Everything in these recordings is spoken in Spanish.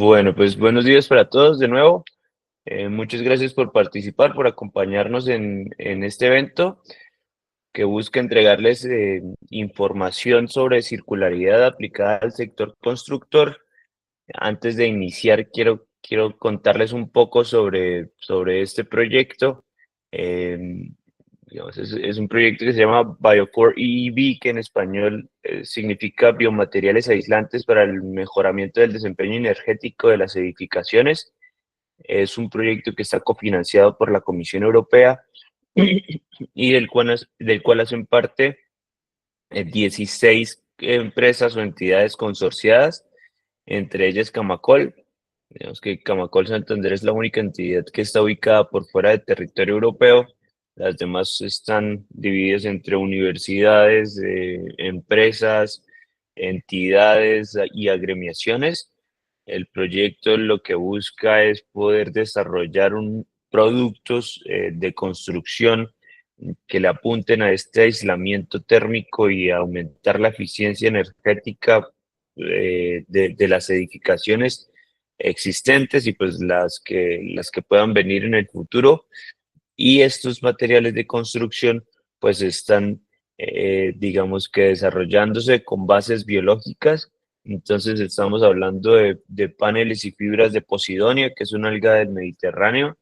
Bueno, pues buenos días para todos de nuevo. Muchas gracias por participar, por acompañarnos en este evento que busca entregarles información sobre circularidad aplicada al sector constructor. Antes de iniciar, quiero contarles un poco sobre este proyecto. Em, es un proyecto que se llama Biocore EEV, que en español significa biomateriales aislantes para el mejoramiento del desempeño energético de las edificaciones. Es un proyecto que está cofinanciado por la Comisión Europea y del cual hacen parte 16 empresas o entidades consorciadas, entre ellas Camacol. Digamos que Camacol Santander es la única entidad que está ubicada por fuera del territorio europeo. Las demás están divididas entre universidades, empresas, entidades y agremiaciones. El proyecto lo que busca es poder desarrollar productos de construcción que le apunten a este aislamiento térmico y a aumentar la eficiencia energética de las edificaciones existentes y pues las que puedan venir en el futuro. Y estos materiales de construcción pues están, digamos que desarrollándose con bases biológicas. Entonces estamos hablando de paneles y fibras de posidonia, que es una alga del Mediterráneo,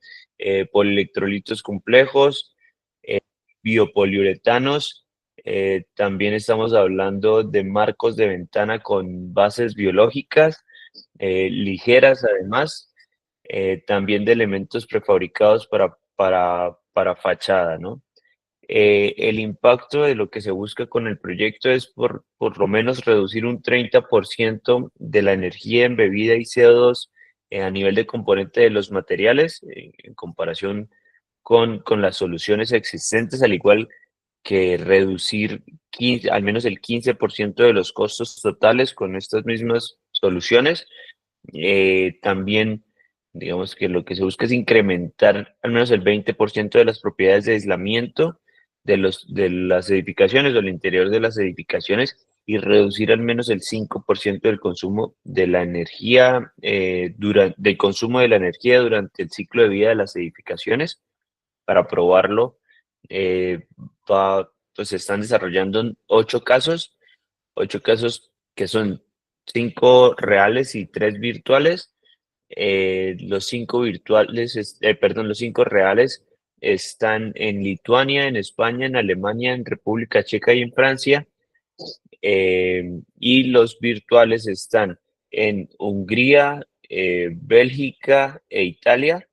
polielectrolitos complejos, eh, biopoliuretanos. También estamos hablando de marcos de ventana con bases biológicas, ligeras además, también de elementos prefabricados para fachada, ¿no? El impacto de lo que se busca con el proyecto es por lo menos reducir un 30% de la energía embebida y CO2 a nivel de componente de los materiales, en comparación con las soluciones existentes, al igual que reducir al menos el 15% de los costos totales con estas mismas soluciones. También, digamos que lo que se busca es incrementar al menos el 20% de las propiedades de aislamiento de las edificaciones o el interior de las edificaciones, y reducir al menos el 5% del consumo de la energía, del consumo de la energía durante el ciclo de vida de las edificaciones. Para probarlo, eh, pues se están desarrollando 8 casos que son 5 reales y 3 virtuales. Los 5 reales están en Lituania, en España, en Alemania, en República Checa y en Francia. Y los virtuales están en Hungría, Bélgica e Italia.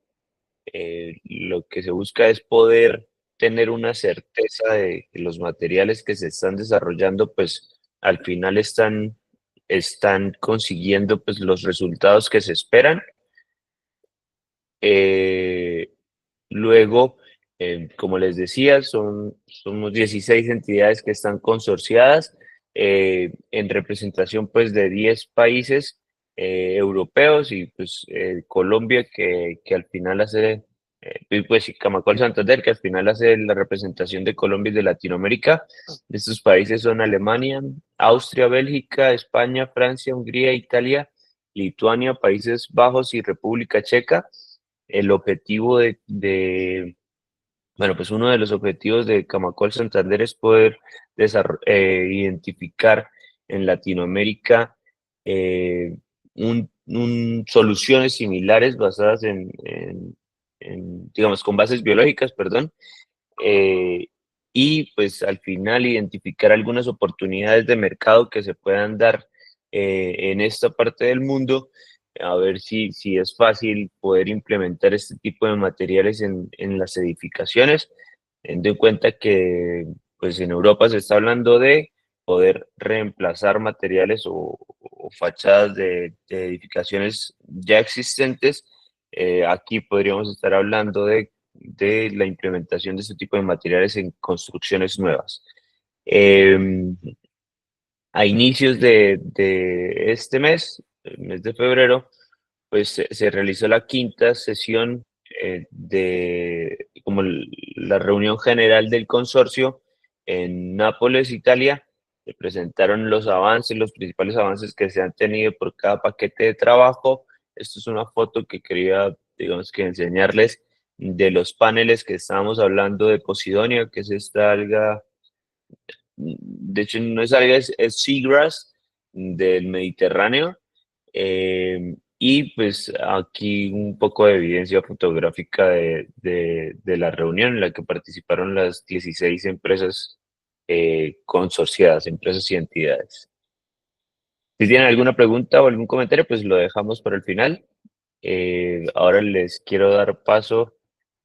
Lo que se busca es poder tener una certeza de que los materiales que se están desarrollando, pues al final están consiguiendo pues los resultados que se esperan. Eh, Luego, como les decía, somos 16 entidades que están consorciadas, en representación pues de 10 países europeos, y pues Colombia, que al final hace, y pues y Camacol Santander, que al final hace la representación de Colombia y de Latinoamérica. Estos países son Alemania, Austria, Bélgica, España, Francia, Hungría, Italia, Lituania, Países Bajos y República Checa. El objetivo bueno, pues uno de los objetivos de Camacol Santander es poder identificar en Latinoamérica eh, soluciones similares basadas digamos, con bases biológicas, perdón, eh, y pues al final identificar algunas oportunidades de mercado que se puedan dar en esta parte del mundo, a ver si es fácil poder implementar este tipo de materiales en las edificaciones, teniendo en cuenta que pues en Europa se está hablando de poder reemplazar materiales o fachadas de edificaciones ya existentes. Aquí podríamos estar hablando de la implementación de este tipo de materiales en construcciones nuevas. Eh, a inicios de este mes, el mes de febrero, pues se realizó la quinta sesión como la reunión general del consorcio en Nápoles, Italia. Se presentaron los principales avances que se han tenido por cada paquete de trabajo, Esto es una foto que quería, digamos que enseñarles de los paneles que estábamos hablando de Posidonia, que es esta alga, de hecho no es alga, es seagrass del Mediterráneo. Y pues aquí un poco de evidencia fotográfica de la reunión en la que participaron las 16 empresas consorciadas, empresas y entidades. Si tienen alguna pregunta o algún comentario, pues lo dejamos para el final. Ahora les quiero dar paso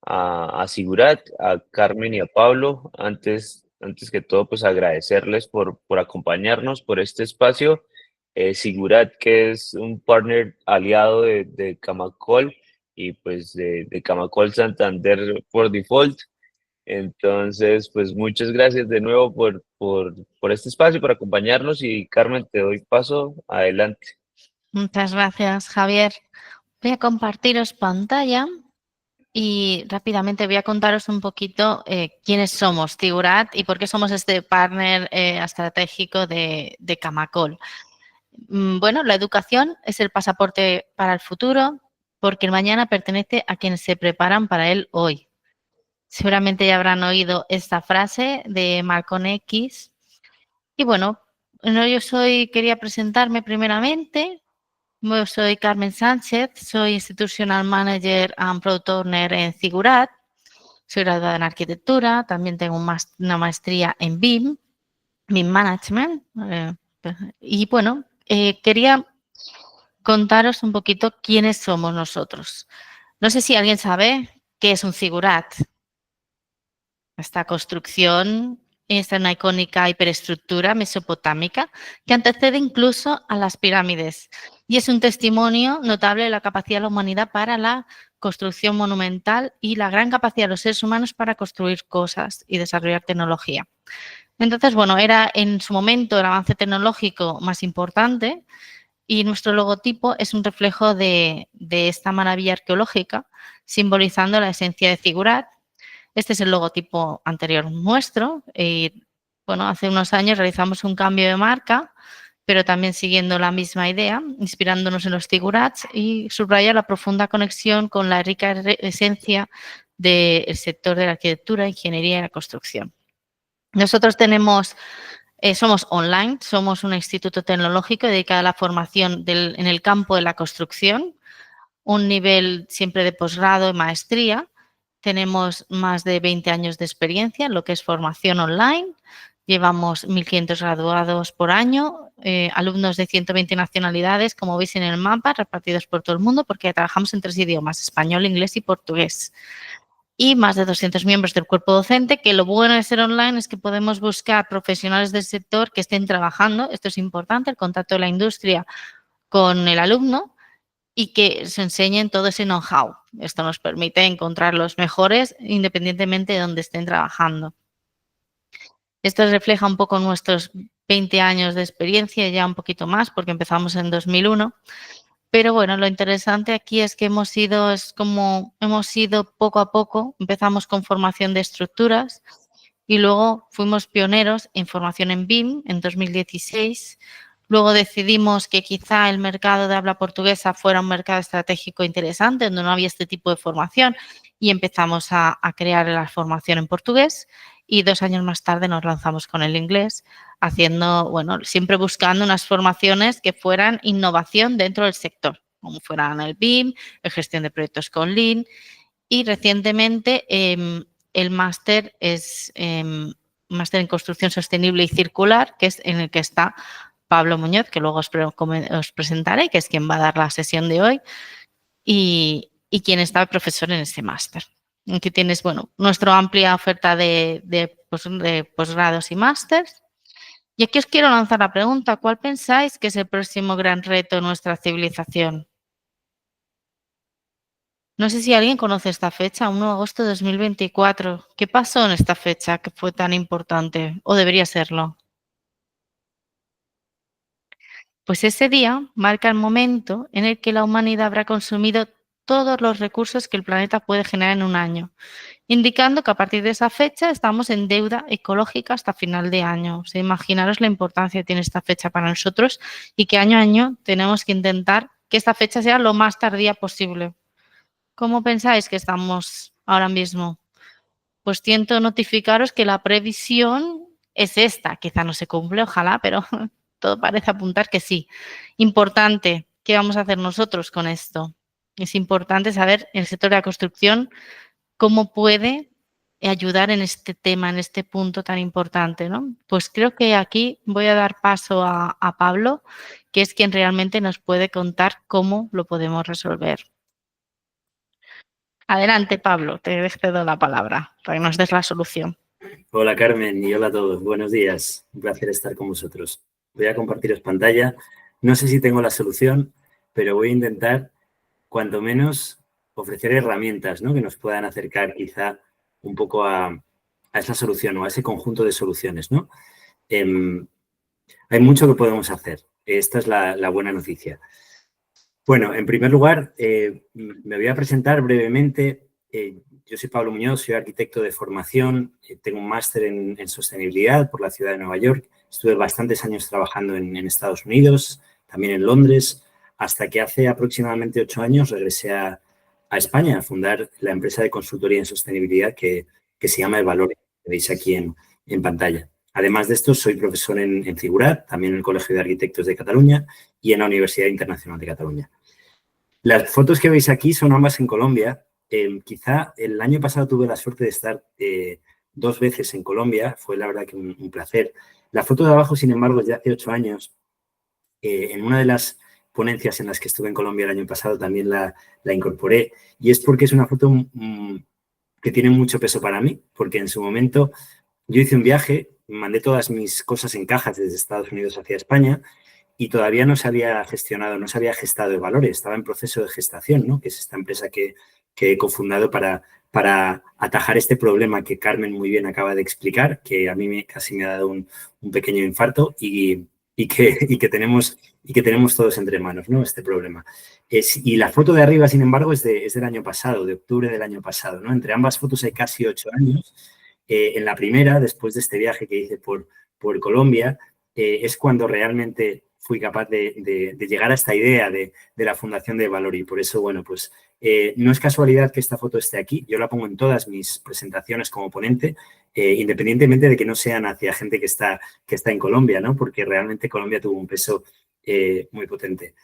a Sigurat, a Carmen y a Pablo. Antes que todo, pues agradecerles por acompañarnos por este espacio. Sigurat, que es un partner aliado de Camacol y pues de Camacol Santander por default. Entonces, pues muchas gracias de nuevo por este espacio, por acompañarnos y Carmen, te doy paso. Adelante. Muchas gracias, Javier. Voy a compartiros pantalla y rápidamente voy a contaros un poquito quiénes somos Sigurat y por qué somos este partner estratégico de Camacol. Bueno, la educación es el pasaporte para el futuro porque el mañana pertenece a quienes se preparan para él hoy. Seguramente ya habrán oído esta frase de Malcolm X. Y bueno, quería presentarme primeramente. Yo soy Carmen Sánchez, soy Institutional Manager and Product Owner en Sigurat. Soy graduada en arquitectura, también tengo una maestría en BIM Management. Y bueno, quería contaros un poquito quiénes somos nosotros. No sé si alguien sabe qué es un Sigurat. Esta construcción es una icónica hiperestructura mesopotámica que antecede incluso a las pirámides y es un testimonio notable de la capacidad de la humanidad para la construcción monumental y la gran capacidad de los seres humanos para construir cosas y desarrollar tecnología. Entonces, bueno, era en su momento el avance tecnológico más importante y nuestro logotipo es un reflejo de esta maravilla arqueológica, simbolizando la esencia de Sigurat. Este es el logotipo anterior nuestro y, bueno, hace unos años realizamos un cambio de marca, pero también siguiendo la misma idea, inspirándonos en los Sigurats y subraya la profunda conexión con la rica esencia del sector de la arquitectura, ingeniería y la construcción. Nosotros somos online, somos un instituto tecnológico dedicado a la formación en el campo de la construcción, un nivel siempre de posgrado y maestría. Tenemos más de 20 años de experiencia en lo que es formación online. Llevamos 1.500 graduados por año, alumnos de 120 nacionalidades, como veis en el mapa, repartidos por todo el mundo, porque trabajamos en 3 idiomas, español, inglés y portugués. Y más de 200 miembros del cuerpo docente, que lo bueno de ser online es que podemos buscar profesionales del sector que estén trabajando, esto es importante, el contacto de la industria con el alumno, y que se enseñen todo ese know-how. Esto nos permite encontrar los mejores independientemente de dónde estén trabajando. Esto refleja un poco nuestros 20 años de experiencia, ya un poquito más, porque empezamos en 2001. Pero bueno, lo interesante aquí es que hemos ido poco a poco, empezamos con formación de estructuras y luego fuimos pioneros en formación en BIM en 2016. Luego decidimos que quizá el mercado de habla portuguesa fuera un mercado estratégico interesante, donde no había este tipo de formación y empezamos a crear la formación en portugués y 2 años más tarde nos lanzamos con el inglés, siempre buscando unas formaciones que fueran innovación dentro del sector, como fueran el BIM, la gestión de proyectos con Lean y recientemente el máster es máster en construcción sostenible y circular, que es en el que está Pablo Muñoz, que luego os presentaré, que es quien va a dar la sesión de hoy, y quien está profesor en este máster. Aquí tienes, nuestra amplia oferta de posgrados y másters. Y aquí os quiero lanzar la pregunta, ¿cuál pensáis que es el próximo gran reto de nuestra civilización? No sé si alguien conoce esta fecha, 1 de agosto de 2024. ¿Qué pasó en esta fecha que fue tan importante? ¿O debería serlo? Pues ese día marca el momento en el que la humanidad habrá consumido todos los recursos que el planeta puede generar en un año, indicando que a partir de esa fecha estamos en deuda ecológica hasta final de año. O sea, imaginaros la importancia que tiene esta fecha para nosotros y que año a año tenemos que intentar que esta fecha sea lo más tardía posible. ¿Cómo pensáis que estamos ahora mismo? Pues siento notificaros que la previsión es esta. Quizá no se cumple, ojalá, pero todo parece apuntar que sí. Importante, ¿qué vamos a hacer nosotros con esto? Es importante saber el sector de la construcción cómo puede ayudar en este tema, en este punto tan importante, ¿no? Pues creo que aquí voy a dar paso a Pablo, que es quien realmente nos puede contar cómo lo podemos resolver. Adelante, Pablo, te cedo la palabra para que nos des la solución. Hola Carmen y hola a todos, buenos días, un placer estar con vosotros. Voy a compartiros pantalla, no sé si tengo la solución, pero voy a intentar cuanto menos ofrecer herramientas, ¿no?, que nos puedan acercar quizá un poco a esa solución o a ese conjunto de soluciones, ¿no? Hay mucho que podemos hacer, esta es la buena noticia. Bueno, en primer lugar, me voy a presentar brevemente. Yo soy Pablo Muñoz, soy arquitecto de formación, tengo un máster en sostenibilidad por la ciudad de Nueva York. Estuve bastantes años trabajando en Estados Unidos, también en Londres, hasta que hace aproximadamente 8 años regresé a España a fundar la empresa de consultoría en sostenibilidad que se llama El Valor, que veis aquí en pantalla. Además de esto, soy profesor en Figurat, también en el Colegio de Arquitectos de Cataluña y en la Universidad Internacional de Cataluña. Las fotos que veis aquí son ambas en Colombia. Quizá el año pasado tuve la suerte de estar 2 veces en Colombia. Fue la verdad que un placer. La foto de abajo, sin embargo, es de hace 8 años. En una de las ponencias en las que estuve en Colombia el año pasado también la incorporé. Y es porque es una foto que tiene mucho peso para mí, porque en su momento yo hice un viaje, mandé todas mis cosas en cajas desde Estados Unidos hacia España y todavía no se había gestionado, no se había gestado el valor, estaba en proceso de gestación, ¿no?, que es esta empresa que he cofundado para atajar este problema que Carmen muy bien acaba de explicar, que a mí casi me ha dado un pequeño infarto y que tenemos todos entre manos, ¿no?, este problema. Y la foto de arriba, sin embargo, es del año pasado, de octubre del año pasado, ¿no? Entre ambas fotos hay casi 8 años. En la primera, después de este viaje que hice por Colombia, es cuando realmente fui capaz de llegar a esta idea de la Fundación de Valor y por eso, bueno, pues no es casualidad que esta foto esté aquí. Yo la pongo en todas mis presentaciones como ponente, independientemente de que no sean hacia gente que está en Colombia, ¿no? Porque realmente Colombia tuvo un peso muy potente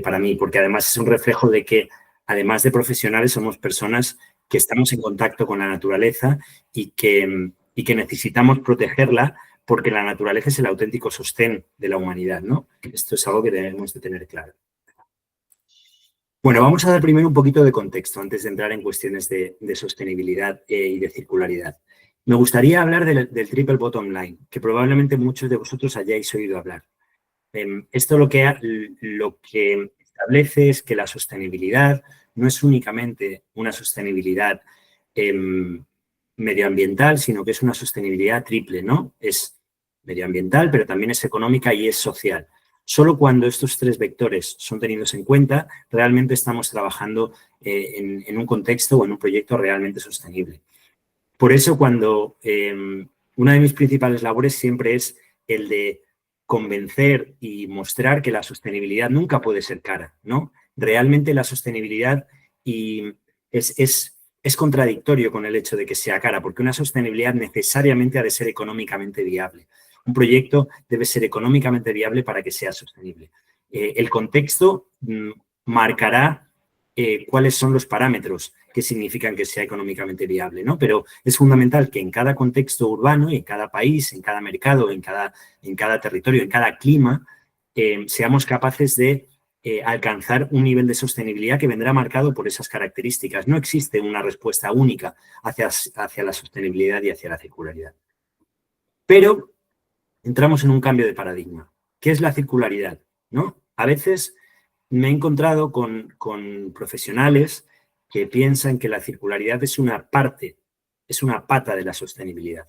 para mí, porque además es un reflejo de que, además de profesionales, somos personas que estamos en contacto con la naturaleza y que necesitamos protegerla porque la naturaleza es el auténtico sostén de la humanidad, ¿no? Esto es algo que debemos de tener claro. Bueno, vamos a dar primero un poquito de contexto antes de entrar en cuestiones de sostenibilidad y de circularidad. Me gustaría hablar del triple bottom line, que probablemente muchos de vosotros hayáis oído hablar. Esto lo que establece es que la sostenibilidad no es únicamente una sostenibilidad medioambiental, sino que es una sostenibilidad triple, ¿no? Es medioambiental, pero también es económica y es social. Solo cuando estos 3 vectores son tenidos en cuenta, realmente estamos trabajando en un contexto o en un proyecto realmente sostenible. Por eso, cuando una de mis principales labores siempre es el de convencer y mostrar que la sostenibilidad nunca puede ser cara, ¿no? Realmente la sostenibilidad es contradictorio con el hecho de que sea cara, porque una sostenibilidad necesariamente ha de ser económicamente viable. Un proyecto debe ser económicamente viable para que sea sostenible. El contexto marcará cuáles son los parámetros que significan que sea económicamente viable, ¿no? Pero es fundamental que en cada contexto urbano y en cada país, en cada mercado, en cada territorio, en cada clima, seamos capaces de alcanzar un nivel de sostenibilidad que vendrá marcado por esas características. No existe una respuesta única hacia la sostenibilidad y hacia la circularidad. Pero entramos en un cambio de paradigma. ¿Qué es la circularidad? ¿No? A veces me he encontrado con profesionales que piensan que la circularidad es una pata de la sostenibilidad,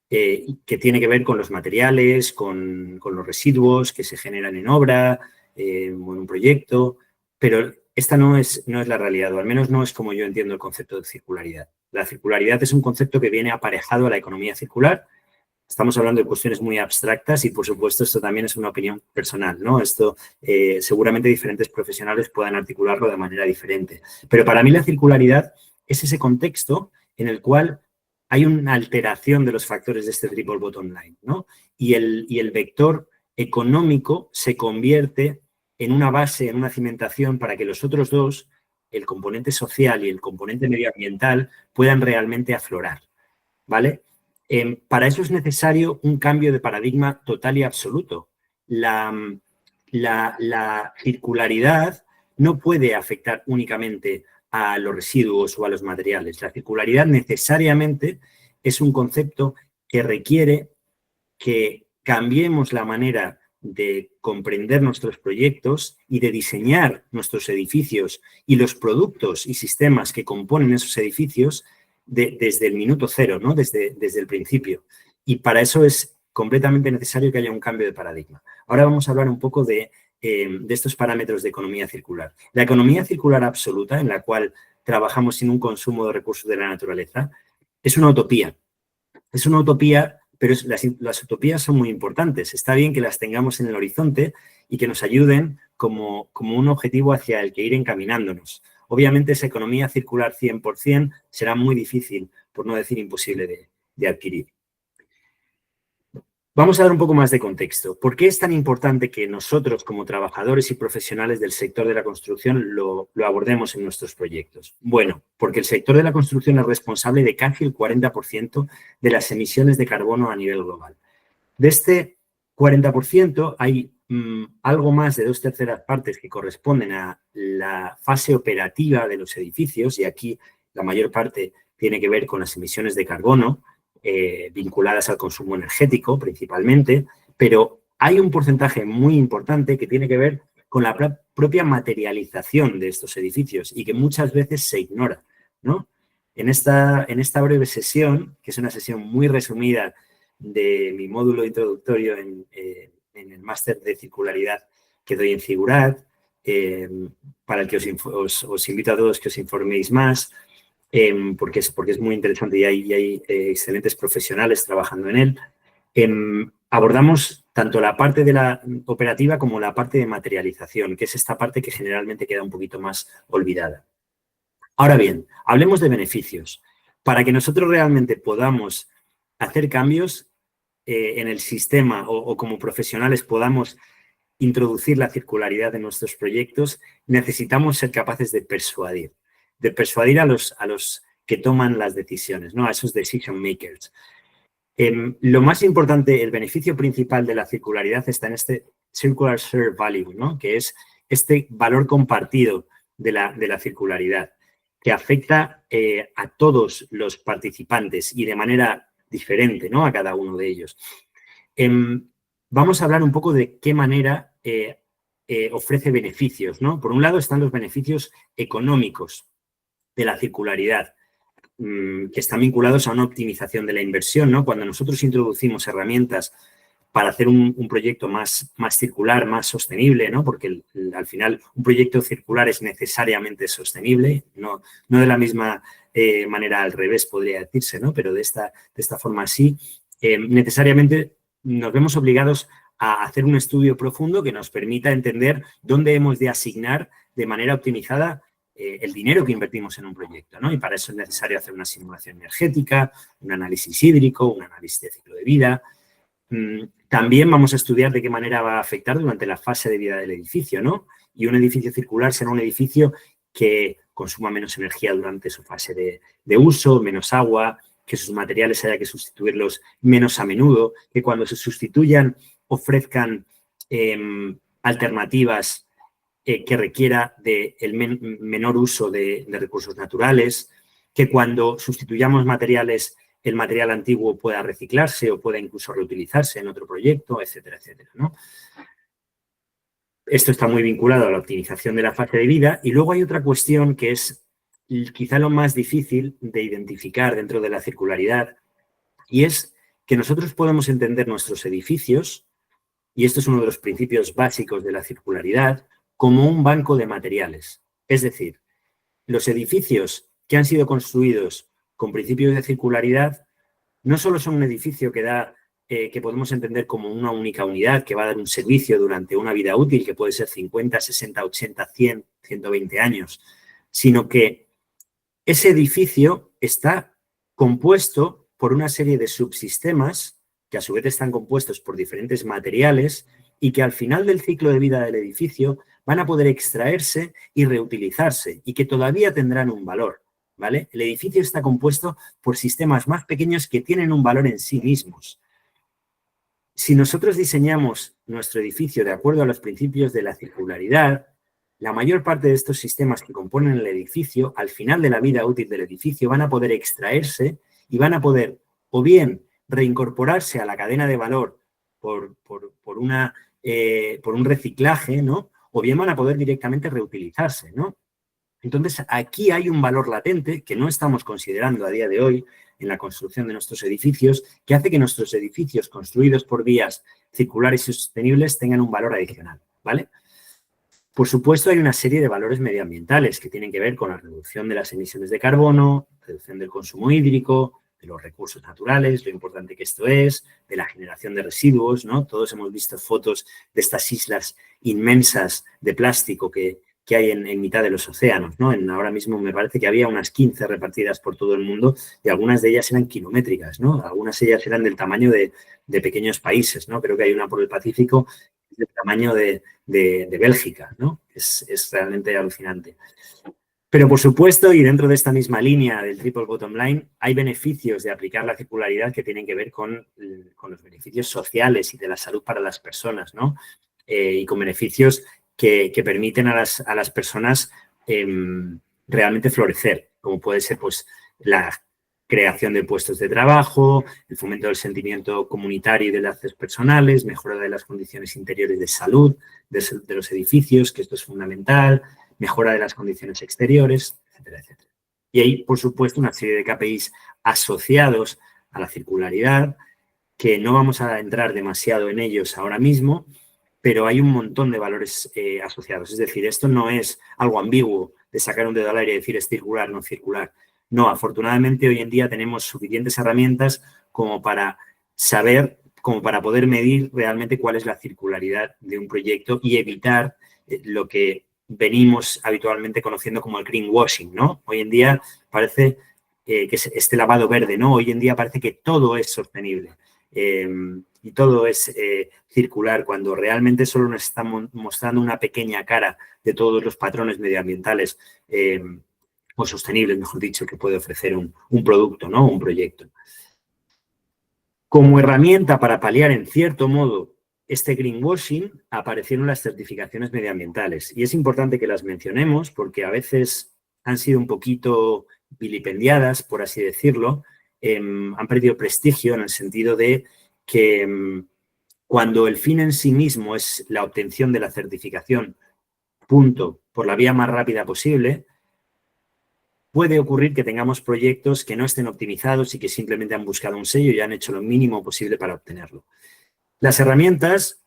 que tiene que ver con los materiales, con los residuos que se generan en obra, en un proyecto, pero esta no es la realidad, o al menos no es como yo entiendo el concepto de circularidad. La circularidad es un concepto que viene aparejado a la economía circular Estamos hablando de cuestiones muy abstractas y, por supuesto, esto también es una opinión personal, ¿no? Esto seguramente diferentes profesionales puedan articularlo de manera diferente. Pero para mí la circularidad es ese contexto en el cual hay una alteración de los factores de este triple bottom line, ¿no? Y el vector económico se convierte en una base, en una cimentación para que los otros dos, el componente social y el componente medioambiental, puedan realmente aflorar, ¿vale? Para eso es necesario un cambio de paradigma total y absoluto. La circularidad no puede afectar únicamente a los residuos o a los materiales. La circularidad necesariamente es un concepto que requiere que cambiemos la manera de comprender nuestros proyectos y de diseñar nuestros edificios y los productos y sistemas que componen esos edificios desde el minuto cero, ¿no? Desde el principio. Y para eso es completamente necesario que haya un cambio de paradigma. Ahora vamos a hablar un poco de estos parámetros de economía circular. La economía circular absoluta, en la cual trabajamos sin un consumo de recursos de la naturaleza, es una utopía. Es una utopía, pero las utopías son muy importantes. Está bien que las tengamos en el horizonte y que nos ayuden como un objetivo hacia el que ir encaminándonos. Obviamente, esa economía circular 100% será muy difícil, por no decir imposible, de adquirir. Vamos a dar un poco más de contexto. ¿Por qué es tan importante que nosotros, como trabajadores y profesionales del sector de la construcción, lo abordemos en nuestros proyectos? Bueno, porque el sector de la construcción es responsable de casi el 40% de las emisiones de carbono a nivel global. De este 40% hay algo más de 2/3 partes que corresponden a la fase operativa de los edificios, y aquí la mayor parte tiene que ver con las emisiones de carbono, vinculadas al consumo energético principalmente, pero hay un porcentaje muy importante que tiene que ver con la propia materialización de estos edificios y que muchas veces se ignora, ¿no? En esta breve sesión, que es una sesión muy resumida de mi módulo introductorio en el máster de circularidad que doy en Figurat, para el que os invito a todos que os informéis más, porque es muy interesante y hay excelentes profesionales trabajando en él. Abordamos tanto la parte de la operativa como la parte de materialización, que es esta parte que generalmente queda un poquito más olvidada. Ahora bien, hablemos de beneficios. Para que nosotros realmente podamos hacer cambios en el sistema o como profesionales podamos introducir la circularidad en nuestros proyectos, necesitamos ser capaces de persuadir a los que toman las decisiones, ¿no? A esos decision makers. Lo más importante, el beneficio principal de la circularidad está en este circular shared value, ¿no? Que es este valor compartido de la circularidad, que afecta a todos los participantes y de manera diferente, ¿no? A cada uno de ellos. Vamos a hablar un poco de qué manera ofrece beneficios, ¿no? Por un lado están los beneficios económicos de la circularidad, que están vinculados a una optimización de la inversión, ¿no? Cuando nosotros introducimos herramientas para hacer un proyecto más circular, más sostenible, ¿no? Porque al final un proyecto circular es necesariamente sostenible, no de la misma manera al revés podría decirse, ¿no? Pero de esta forma sí, necesariamente nos vemos obligados a hacer un estudio profundo que nos permita entender dónde hemos de asignar de manera optimizada el dinero que invertimos en un proyecto, ¿no? Y para eso es necesario hacer una simulación energética, un análisis hídrico, un análisis de ciclo de vida. También vamos a estudiar de qué manera va a afectar durante la fase de vida del edificio, ¿no? Y un edificio circular será un edificio que consuma menos energía durante su fase de uso, menos agua, que sus materiales haya que sustituirlos menos a menudo, que cuando se sustituyan ofrezcan alternativas que requiera del menor uso de recursos naturales, que cuando sustituyamos materiales, el material antiguo pueda reciclarse o pueda incluso reutilizarse en otro proyecto, etcétera, etcétera, ¿no? Esto está muy vinculado a la optimización de la fase de vida. Y luego hay otra cuestión que es quizá lo más difícil de identificar dentro de la circularidad, y es que nosotros podemos entender nuestros edificios, y esto es uno de los principios básicos de la circularidad, como un banco de materiales. Es decir, los edificios que han sido construidos con principios de circularidad no solo son un edificio que da que podemos entender como una única unidad que va a dar un servicio durante una vida útil, que puede ser 50, 60, 80, 100, 120 años, sino que ese edificio está compuesto por una serie de subsistemas que a su vez están compuestos por diferentes materiales y que al final del ciclo de vida del edificio van a poder extraerse y reutilizarse y que todavía tendrán un valor, ¿vale? El edificio está compuesto por sistemas más pequeños que tienen un valor en sí mismos. Si nosotros diseñamos nuestro edificio de acuerdo a los principios de la circularidad, la mayor parte de estos sistemas que componen el edificio, al final de la vida útil del edificio, van a poder extraerse y van a poder o bien reincorporarse a la cadena de valor por un reciclaje, ¿no? O bien van a poder directamente reutilizarse, ¿no? Entonces, aquí hay un valor latente que no estamos considerando a día de hoy en la construcción de nuestros edificios, que hace que nuestros edificios construidos por vías circulares y sostenibles tengan un valor adicional, ¿vale? Por supuesto, hay una serie de valores medioambientales que tienen que ver con la reducción de las emisiones de carbono, reducción del consumo hídrico, de los recursos naturales, lo importante que esto es, de la generación de residuos, ¿no? Todos hemos visto fotos de estas islas inmensas de plástico que hay en mitad de los océanos, ¿no? Ahora mismo me parece que había unas 15 repartidas por todo el mundo y algunas de ellas eran kilométricas, ¿no? Algunas de ellas eran del tamaño de pequeños países, ¿no? Creo que hay una por el Pacífico del tamaño de Bélgica, ¿no? Es realmente alucinante. Pero, por supuesto, y dentro de esta misma línea del triple bottom line, hay beneficios de aplicar la circularidad que tienen que ver con los beneficios sociales y de la salud para las personas, ¿no? Y con beneficios que permiten a las personas realmente florecer, como puede ser pues, la creación de puestos de trabajo, el fomento del sentimiento comunitario y de lazos personales, mejora de las condiciones interiores de salud de los edificios, que esto es fundamental, mejora de las condiciones exteriores, etcétera, etcétera. Y hay, por supuesto, una serie de KPIs asociados a la circularidad, que no vamos a entrar demasiado en ellos ahora mismo, pero hay un montón de valores asociados. Es decir, esto no es algo ambiguo de sacar un dedo al aire y decir es circular, no circular. No, afortunadamente hoy en día tenemos suficientes herramientas como para saber, como para poder medir realmente cuál es la circularidad de un proyecto y evitar lo que venimos habitualmente conociendo como el greenwashing, ¿no? Hoy en día parece que es este lavado verde, ¿no? Hoy en día parece que todo es sostenible. Y todo es circular, cuando realmente solo nos está mostrando una pequeña cara de todos los patrones medioambientales o sostenibles, mejor dicho, que puede ofrecer un producto, ¿no? Un proyecto. Como herramienta para paliar, en cierto modo, este greenwashing, aparecieron las certificaciones medioambientales. Y es importante que las mencionemos porque a veces han sido un poquito vilipendiadas, por así decirlo, han perdido prestigio en el sentido de que cuando el fin en sí mismo es la obtención de la certificación, punto, por la vía más rápida posible, puede ocurrir que tengamos proyectos que no estén optimizados y que simplemente han buscado un sello y han hecho lo mínimo posible para obtenerlo. Las herramientas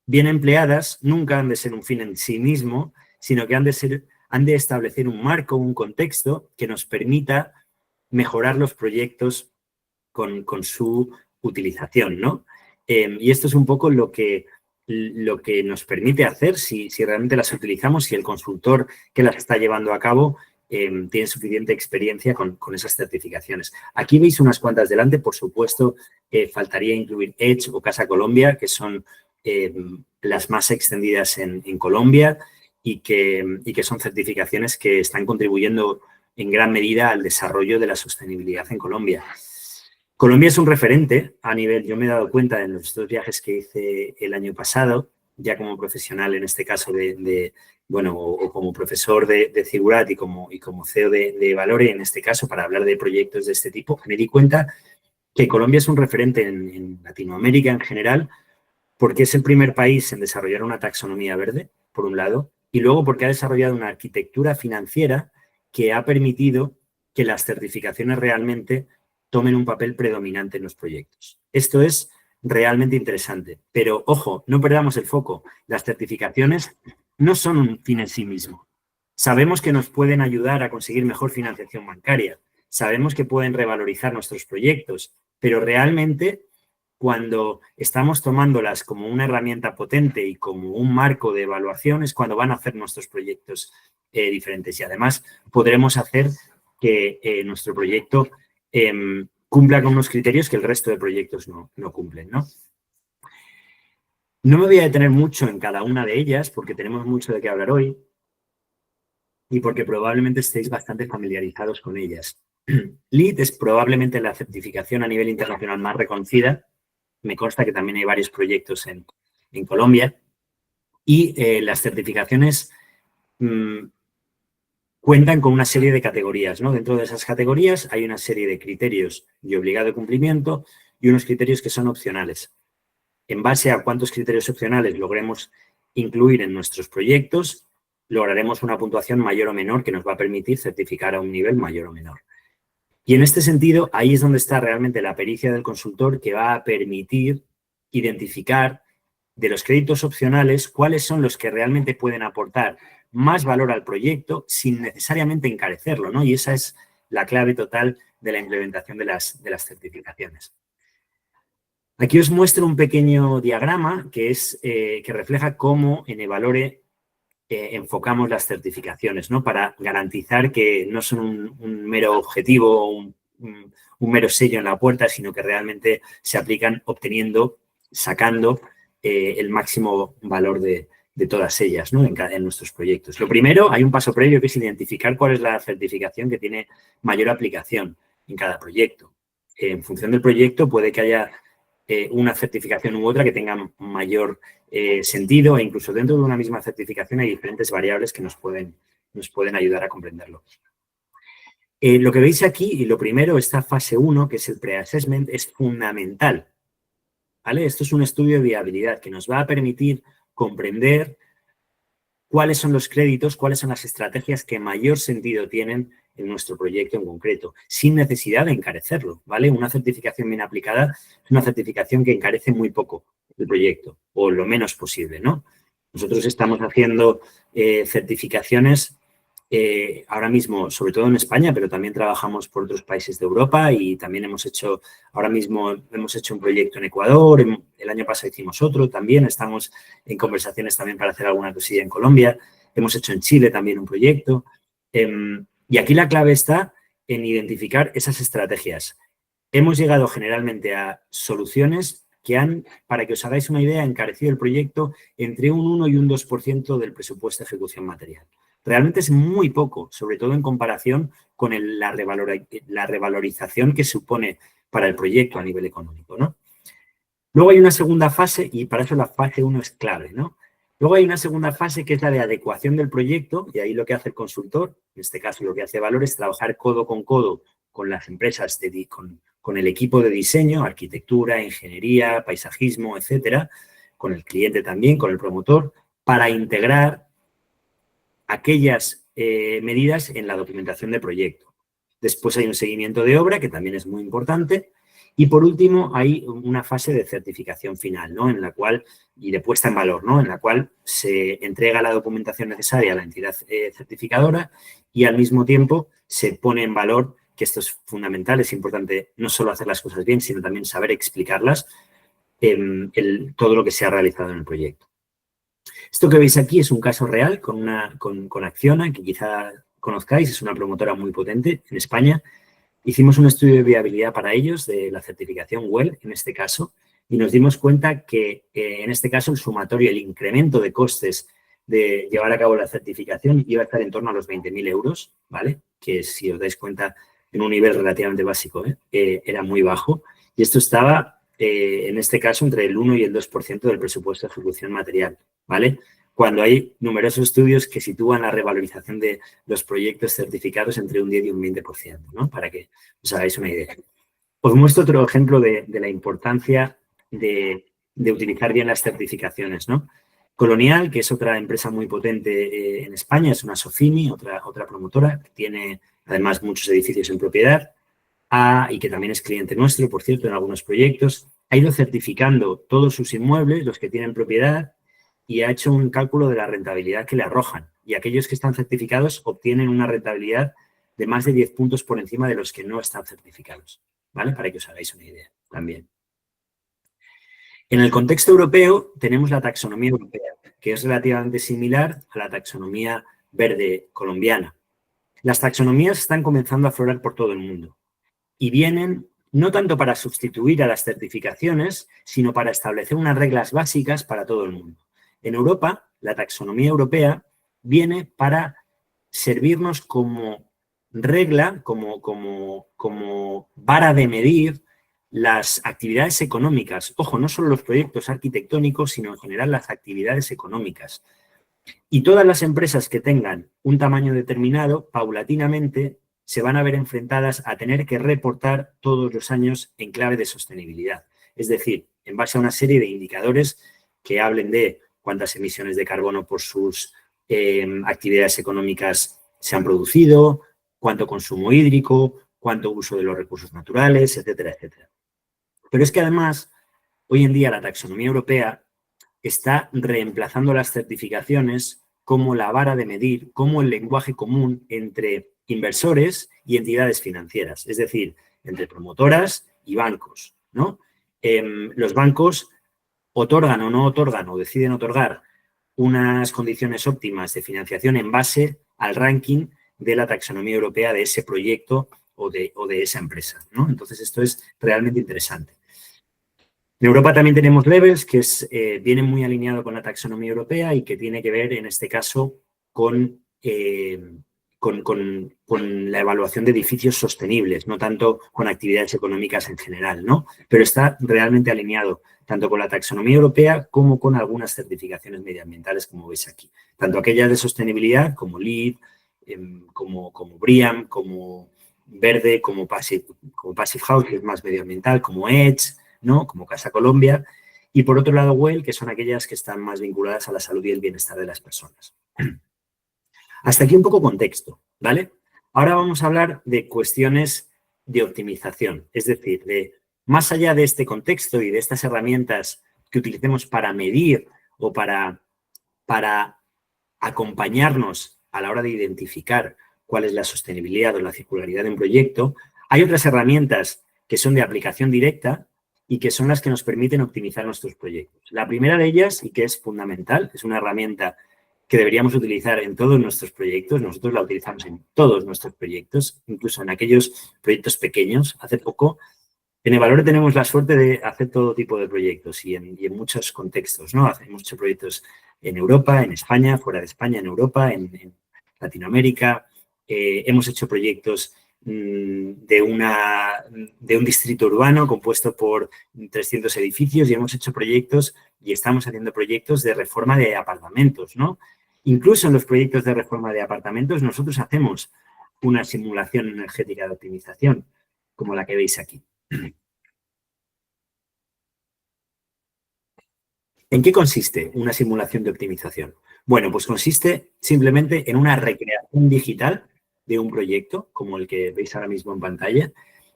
bien empleadas nunca han de ser un fin en sí mismo, sino que han de establecer un marco, un contexto que nos permita mejorar los proyectos con su utilización, ¿no? Y esto es un poco lo que nos permite hacer si realmente las utilizamos, si el consultor que las está llevando a cabo tiene suficiente experiencia con esas certificaciones. Aquí veis unas cuantas delante, por supuesto, faltaría incluir Edge o Casa Colombia, que son las más extendidas en Colombia y que son certificaciones que están contribuyendo en gran medida al desarrollo de la sostenibilidad en Colombia. Colombia es un referente a nivel, yo me he dado cuenta en los 2 viajes que hice el año pasado, ya como profesional en este caso o como profesor de Cigurat y como CEO de Valore, en este caso, para hablar de proyectos de este tipo, me di cuenta que Colombia es un referente en Latinoamérica en general, porque es el primer país en desarrollar una taxonomía verde, por un lado, y luego porque ha desarrollado una arquitectura financiera que ha permitido que las certificaciones realmente tomen un papel predominante en los proyectos. Esto es realmente interesante, pero ojo, no perdamos el foco. Las certificaciones no son un fin en sí mismo. Sabemos que nos pueden ayudar a conseguir mejor financiación bancaria, sabemos que pueden revalorizar nuestros proyectos, pero realmente cuando estamos tomándolas como una herramienta potente y como un marco de evaluación, es cuando van a hacer nuestros proyectos diferentes. Y además podremos hacer que nuestro proyecto cumpla con unos criterios que el resto de proyectos no cumplen, ¿no? No me voy a detener mucho en cada una de ellas porque tenemos mucho de qué hablar hoy y porque probablemente estéis bastante familiarizados con ellas. LEED es probablemente la certificación a nivel internacional más reconocida. Me consta que también hay varios proyectos en Colombia. Y las certificaciones cuentan con una serie de categorías, ¿no? Dentro de esas categorías hay una serie de criterios de obligado cumplimiento y unos criterios que son opcionales. En base a cuántos criterios opcionales logremos incluir en nuestros proyectos, lograremos una puntuación mayor o menor que nos va a permitir certificar a un nivel mayor o menor. Y en este sentido, ahí es donde está realmente la pericia del consultor que va a permitir identificar de los créditos opcionales cuáles son los que realmente pueden aportar más valor al proyecto sin necesariamente encarecerlo, ¿no? Y esa es la clave total de la implementación de las certificaciones. Aquí os muestro un pequeño diagrama que refleja cómo en Evalore enfocamos las certificaciones, ¿no? Para garantizar que no son un mero objetivo, un mero sello en la puerta, sino que realmente se aplican sacando el máximo valor de todas ellas, ¿no? En nuestros proyectos. Lo primero, hay un paso previo que es identificar cuál es la certificación que tiene mayor aplicación en cada proyecto. En función del proyecto puede que haya una certificación u otra que tenga mayor sentido e incluso dentro de una misma certificación hay diferentes variables que nos pueden ayudar a comprenderlo. Lo que veis aquí, y lo primero, esta fase 1, que es el pre-assessment, es fundamental, ¿vale? Esto es un estudio de viabilidad que nos va a permitir comprender cuáles son los créditos, cuáles son las estrategias que mayor sentido tienen en nuestro proyecto en concreto, sin necesidad de encarecerlo, ¿vale? Una certificación bien aplicada es una certificación que encarece muy poco el proyecto, o lo menos posible, ¿no? Nosotros estamos haciendo certificaciones ahora mismo, sobre todo en España, pero también trabajamos por otros países de Europa y también ahora mismo hemos hecho un proyecto en Ecuador, el año pasado hicimos otro también, estamos en conversaciones también para hacer alguna cosilla en Colombia, hemos hecho en Chile también un proyecto. Y aquí la clave está en identificar esas estrategias. Hemos llegado generalmente a soluciones que han, para que os hagáis una idea, encarecido el proyecto entre un 1 y un 2% del presupuesto de ejecución material. Realmente es muy poco, sobre todo en comparación con la revalorización que supone para el proyecto a nivel económico, ¿no? Luego hay una segunda fase y para eso la fase 1 es clave, ¿no? Luego hay una segunda fase que es la de adecuación del proyecto y ahí lo que hace el consultor, en este caso lo que hace Evalore, es trabajar codo con las empresas, con el equipo de diseño, arquitectura, ingeniería, paisajismo, etcétera, con el cliente también, con el promotor, para integrar aquellas medidas en la documentación del proyecto. Después hay un seguimiento de obra, que también es muy importante. Y, por último, hay una fase de certificación final, ¿no? En la cual, y de puesta en valor, ¿no? En la cual se entrega la documentación necesaria a la entidad certificadora y, al mismo tiempo, se pone en valor, que esto es fundamental, es importante no solo hacer las cosas bien, sino también saber explicarlas, todo lo que se ha realizado en el proyecto. Esto que veis aquí es un caso real con Acciona, que quizá conozcáis, es una promotora muy potente en España. Hicimos un estudio de viabilidad para ellos, de la certificación WELL, en este caso, y nos dimos cuenta que, en este caso, el sumatorio, el incremento de costes de llevar a cabo la certificación iba a estar en torno a los 20.000 euros, ¿vale? Que, si os dais cuenta, en un nivel relativamente básico, era muy bajo. Y esto estaba, en este caso, entre el 1 y el 2% del presupuesto de ejecución material, ¿vale? Cuando hay numerosos estudios que sitúan la revalorización de los proyectos certificados entre un 10 y un 20%, ¿no? Para que os hagáis una idea. Os muestro otro ejemplo de la importancia de utilizar bien las certificaciones, ¿no? Colonial, que es otra empresa muy potente en España, es una Socini, otra promotora, que tiene además muchos edificios en propiedad y que también es cliente nuestro, por cierto, en algunos proyectos. Ha ido certificando todos sus inmuebles, los que tienen propiedad, y ha hecho un cálculo de la rentabilidad que le arrojan. Y aquellos que están certificados obtienen una rentabilidad de más de 10 puntos por encima de los que no están certificados, ¿vale? Para que os hagáis una idea también. En el contexto europeo tenemos la taxonomía europea, que es relativamente similar a la taxonomía verde colombiana. Las taxonomías están comenzando a aflorar por todo el mundo y vienen no tanto para sustituir a las certificaciones, sino para establecer unas reglas básicas para todo el mundo. En Europa, la taxonomía europea viene para servirnos como regla, como vara de medir las actividades económicas. Ojo, no solo los proyectos arquitectónicos, sino en general las actividades económicas. Y todas las empresas que tengan un tamaño determinado, paulatinamente, se van a ver enfrentadas a tener que reportar todos los años en clave de sostenibilidad. Es decir, en base a una serie de indicadores que hablen de cuántas emisiones de carbono por sus actividades económicas se han producido, cuánto consumo hídrico, cuánto uso de los recursos naturales, etcétera, etcétera. Pero es que además, hoy en día la taxonomía europea está reemplazando las certificaciones como la vara de medir, como el lenguaje común entre inversores y entidades financieras, es decir, entre promotoras y bancos, ¿no? Los bancos otorgan o no otorgan o deciden otorgar unas condiciones óptimas de financiación en base al ranking de la taxonomía europea de ese proyecto o de esa empresa, ¿no? Entonces, esto es realmente interesante. En Europa también tenemos Levels, que viene muy alineado con la taxonomía europea y que tiene que ver, en este caso, con la evaluación de edificios sostenibles, no tanto con actividades económicas en general, ¿no? Pero está realmente alineado tanto con la taxonomía europea como con algunas certificaciones medioambientales, como veis aquí. Tanto aquellas de sostenibilidad como LEED, como BREEAM, como Verde, como Passive House, que es más medioambiental, como EDGE, ¿no? Como Casa Colombia. Y por otro lado, WELL, que son aquellas que están más vinculadas a la salud y el bienestar de las personas. Hasta aquí un poco contexto, ¿vale? Ahora vamos a hablar de cuestiones de optimización, es decir, de más allá de este contexto y de estas herramientas que utilicemos para medir o para acompañarnos a la hora de identificar cuál es la sostenibilidad o la circularidad de un proyecto, hay otras herramientas que son de aplicación directa y que son las que nos permiten optimizar nuestros proyectos. La primera de ellas, y que es fundamental, es una herramienta que deberíamos utilizar en todos nuestros proyectos. Nosotros la utilizamos en todos nuestros proyectos, incluso en aquellos proyectos pequeños. Hace poco, en Evalore tenemos la suerte de hacer todo tipo de proyectos y en muchos contextos, ¿no? Hacemos muchos proyectos en Europa, en España, fuera de España, en Europa, en Latinoamérica. Hemos hecho proyectos de un distrito urbano compuesto por 300 edificios y hemos hecho proyectos y estamos haciendo proyectos de reforma de apartamentos, ¿no? Incluso en los proyectos de reforma de apartamentos nosotros hacemos una simulación energética de optimización, como la que veis aquí. ¿En qué consiste una simulación de optimización? Bueno, pues consiste simplemente en una recreación digital de un proyecto, como el que veis ahora mismo en pantalla,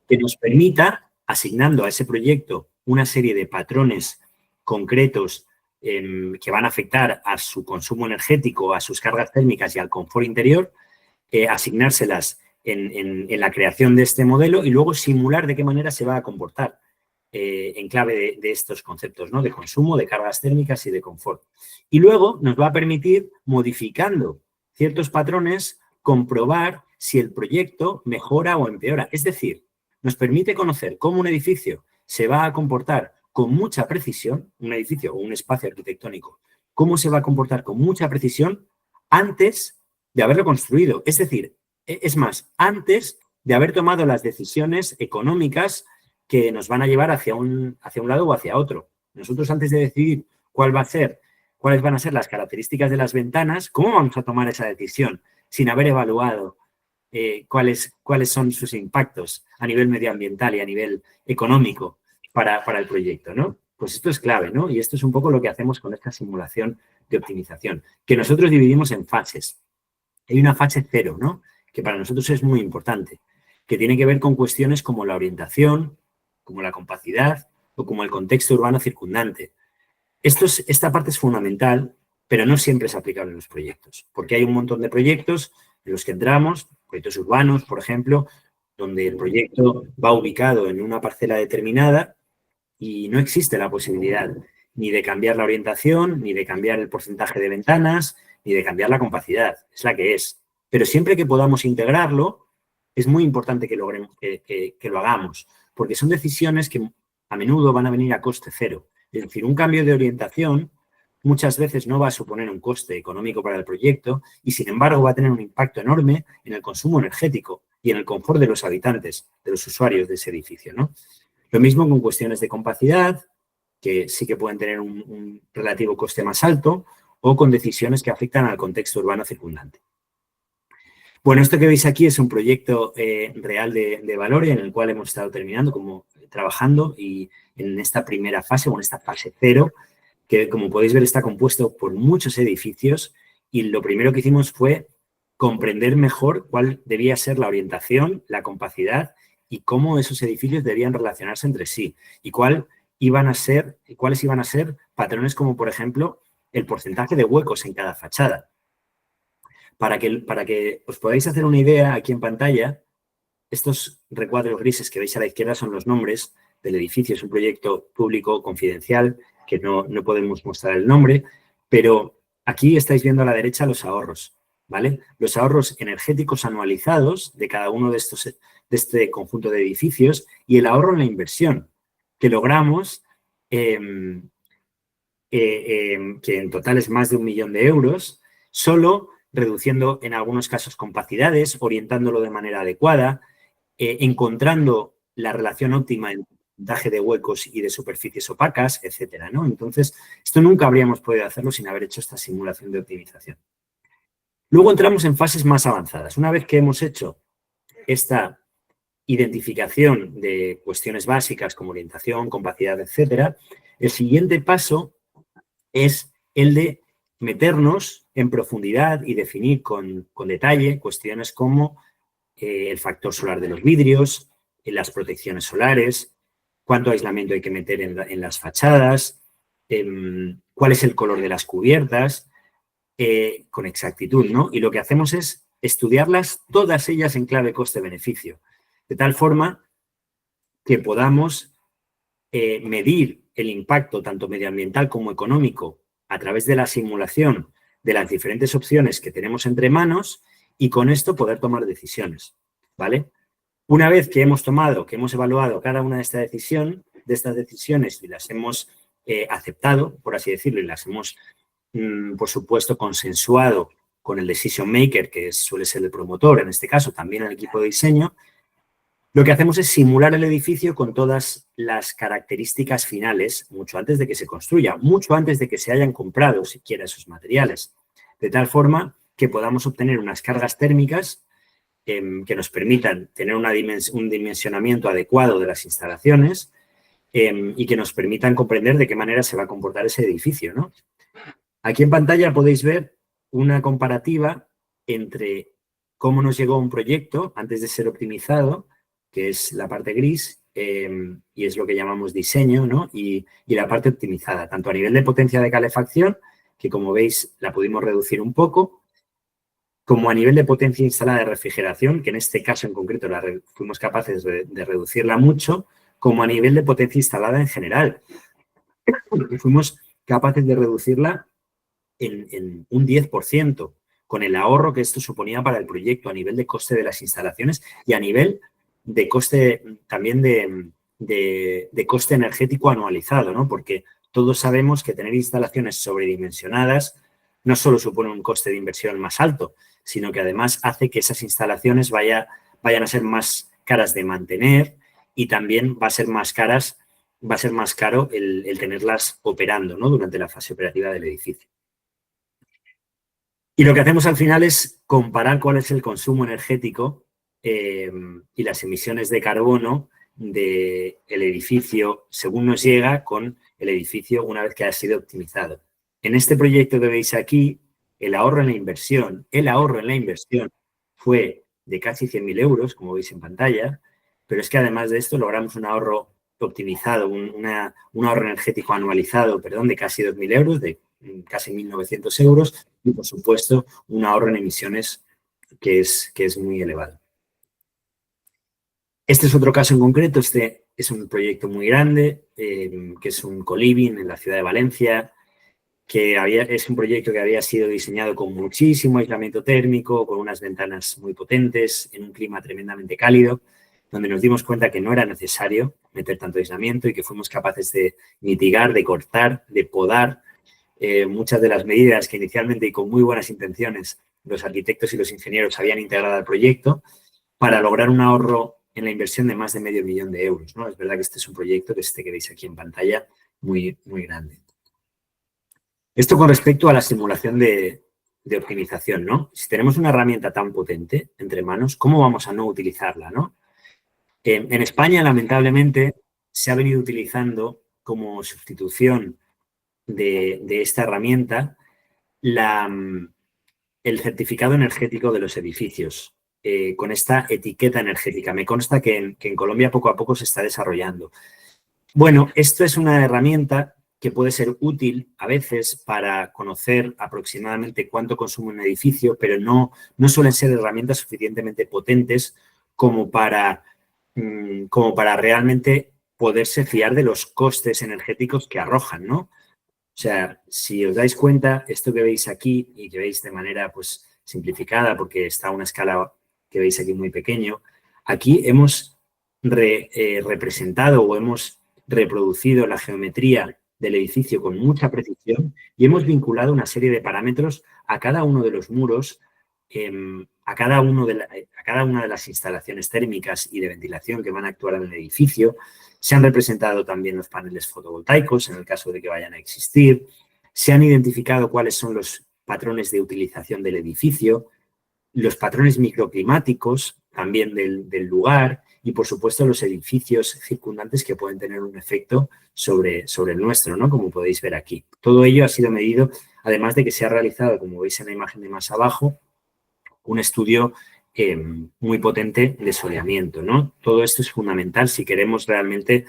que nos permita, asignando a ese proyecto una serie de patrones concretos que van a afectar a su consumo energético, a sus cargas térmicas y al confort interior, asignárselas en la creación de este modelo y luego simular de qué manera se va a comportar en clave de estos conceptos, ¿no? De consumo, de cargas térmicas y de confort. Y luego nos va a permitir, modificando ciertos patrones, comprobar si el proyecto mejora o empeora. Es decir, nos permite conocer cómo un edificio se va a comportar con mucha precisión, un edificio o un espacio arquitectónico, cómo se va a comportar con mucha precisión antes de haberlo construido. Es decir, es más, antes de haber tomado las decisiones económicas que nos van a llevar hacia un lado o hacia otro. Nosotros, antes de decidir cuáles van a ser las características de las ventanas, ¿cómo vamos a tomar esa decisión sin haber evaluado cuáles son sus impactos a nivel medioambiental y a nivel económico para el proyecto, ¿no? Pues esto es clave, ¿no? Y esto es un poco lo que hacemos con esta simulación de optimización, que nosotros dividimos en fases. Hay una fase 0, ¿no? Que para nosotros es muy importante, que tiene que ver con cuestiones como la orientación, como la compacidad o como el contexto urbano circundante. Esta parte es fundamental, pero no siempre es aplicable en los proyectos, porque hay un montón de proyectos en los que entramos, proyectos urbanos, por ejemplo, donde el proyecto va ubicado en una parcela determinada y no existe la posibilidad ni de cambiar la orientación, ni de cambiar el porcentaje de ventanas, ni de cambiar la compacidad. Es la que es. Pero siempre que podamos integrarlo, es muy importante que lo hagamos, porque son decisiones que a menudo van a venir a coste cero. Es decir, un cambio de orientación muchas veces no va a suponer un coste económico para el proyecto y, sin embargo, va a tener un impacto enorme en el consumo energético y en el confort de los habitantes, de los usuarios de ese edificio, ¿no? Lo mismo con cuestiones de compacidad, que sí que pueden tener un relativo coste más alto, o con decisiones que afectan al contexto urbano circundante. Bueno, esto que veis aquí es un proyecto real de Valore en el cual hemos estado trabajando y en esta primera fase, o en esta fase 0, que como podéis ver está compuesto por muchos edificios y lo primero que hicimos fue comprender mejor cuál debía ser la orientación, la compacidad y cómo esos edificios debían relacionarse entre sí y cuáles iban a ser patrones como, por ejemplo, el porcentaje de huecos en cada fachada. Para que os podáis hacer una idea, aquí en pantalla, estos recuadros grises que veis a la izquierda son los nombres del edificio. Es un proyecto público confidencial que no podemos mostrar el nombre, pero aquí estáis viendo a la derecha los ahorros, ¿vale? Los ahorros energéticos anualizados de cada uno de este conjunto de edificios y el ahorro en la inversión que logramos, que en total es más de 1 millón de euros, solo reduciendo en algunos casos compacidades, orientándolo de manera adecuada, encontrando la relación óptima entre porcentaje de huecos y de superficies opacas, etcétera, ¿no? Entonces, esto nunca habríamos podido hacerlo sin haber hecho esta simulación de optimización. Luego entramos en fases más avanzadas. Una vez que hemos hecho esta identificación de cuestiones básicas como orientación, compacidad, etcétera, el siguiente paso es el de meternos en profundidad y definir con detalle cuestiones como el factor solar de los vidrios, las protecciones solares, cuánto aislamiento hay que meter en las fachadas, cuál es el color de las cubiertas, con exactitud, ¿no? Y lo que hacemos es estudiarlas todas ellas en clave coste-beneficio, de tal forma que podamos medir el impacto tanto medioambiental como económico a través de la simulación de las diferentes opciones que tenemos entre manos y con esto poder tomar decisiones, ¿vale? Una vez que hemos evaluado cada una de estas decisiones y las hemos aceptado, por así decirlo, y las hemos, por supuesto, consensuado con el decision maker, que suele ser el promotor, en este caso también el equipo de diseño, lo que hacemos es simular el edificio con todas las características finales, mucho antes de que se construya, mucho antes de que se hayan comprado siquiera esos materiales, de tal forma que podamos obtener unas cargas térmicas que nos permitan tener un dimensionamiento adecuado de las instalaciones y que nos permitan comprender de qué manera se va a comportar ese edificio, ¿no? Aquí en pantalla podéis ver una comparativa entre cómo nos llegó un proyecto antes de ser optimizado, que es la parte gris, y es lo que llamamos diseño, ¿no? Y la parte optimizada, tanto a nivel de potencia de calefacción, que como veis la pudimos reducir un poco, como a nivel de potencia instalada de refrigeración, que en este caso en concreto fuimos capaces de reducirla mucho, como a nivel de potencia instalada en general. Fuimos capaces de reducirla en un 10%, con el ahorro que esto suponía para el proyecto a nivel de coste de las instalaciones y a nivel de coste también de coste energético anualizado, ¿no? Porque todos sabemos que tener instalaciones sobredimensionadas no solo supone un coste de inversión más alto, sino que además hace que esas instalaciones vayan a ser más caras de mantener y también va a ser más caro el tenerlas operando, ¿no? Durante la fase operativa del edificio. Y lo que hacemos al final es comparar cuál es el consumo energético y las emisiones de carbono del edificio según nos llega con el edificio una vez que ha sido optimizado. En este proyecto que veis aquí, el ahorro en la inversión fue de casi 100.000 euros, como veis en pantalla, pero es que además de esto logramos un ahorro optimizado, un ahorro energético anualizado, de casi 2.000 euros, de casi 1.900 euros y, por supuesto, un ahorro en emisiones que es muy elevado. Este es otro caso en concreto. Este es un proyecto muy grande, que es un coliving en la ciudad de Valencia, que es un proyecto que había sido diseñado con muchísimo aislamiento térmico, con unas ventanas muy potentes, en un clima tremendamente cálido, donde nos dimos cuenta que no era necesario meter tanto aislamiento y que fuimos capaces de mitigar, de cortar, de podar muchas de las medidas que inicialmente y con muy buenas intenciones los arquitectos y los ingenieros habían integrado al proyecto para lograr un ahorro en la inversión de más de $500.000 de euros, ¿no? Es verdad que este es un proyecto, que es este que veis aquí en pantalla, muy, muy grande. Esto con respecto a la simulación de optimización, ¿no? Si tenemos una herramienta tan potente entre manos, ¿cómo vamos a no utilizarla, no? En España, lamentablemente, se ha venido utilizando como sustitución de esta herramienta el certificado energético de los edificios, con esta etiqueta energética. Me consta que en Colombia poco a poco se está desarrollando. Bueno, esto es una herramienta que puede ser útil a veces para conocer aproximadamente cuánto consume un edificio, pero no suelen ser herramientas suficientemente potentes como para realmente poderse fiar de los costes energéticos que arrojan, ¿no? O sea, si os dais cuenta, esto que veis aquí y que veis de manera pues simplificada porque está a una escala que veis aquí muy pequeño, aquí hemos representado o hemos reproducido la geometría del edificio con mucha precisión y hemos vinculado una serie de parámetros a cada uno de los muros, a cada una de las instalaciones térmicas y de ventilación que van a actuar en el edificio. Se han representado también los paneles fotovoltaicos en el caso de que vayan a existir. Se han identificado cuáles son los patrones de utilización del edificio, los patrones microclimáticos también del lugar y, por supuesto, los edificios circundantes que pueden tener un efecto sobre el nuestro, ¿no? Como podéis ver aquí. Todo ello ha sido medido, además de que se ha realizado, como veis en la imagen de más abajo, un estudio muy potente de soleamiento, ¿no? Todo esto es fundamental si queremos realmente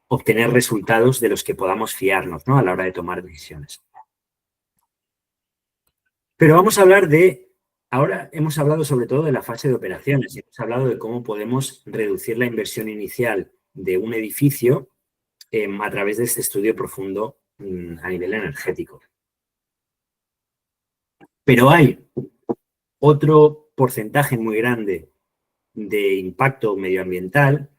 obtener resultados de los que podamos fiarnos, ¿no? A la hora de tomar decisiones. Pero vamos a hablar ahora hemos hablado sobre todo de la fase de operaciones y hemos hablado de cómo podemos reducir la inversión inicial de un edificio a través de este estudio profundo a nivel energético. Pero hay otro porcentaje muy grande de impacto medioambiental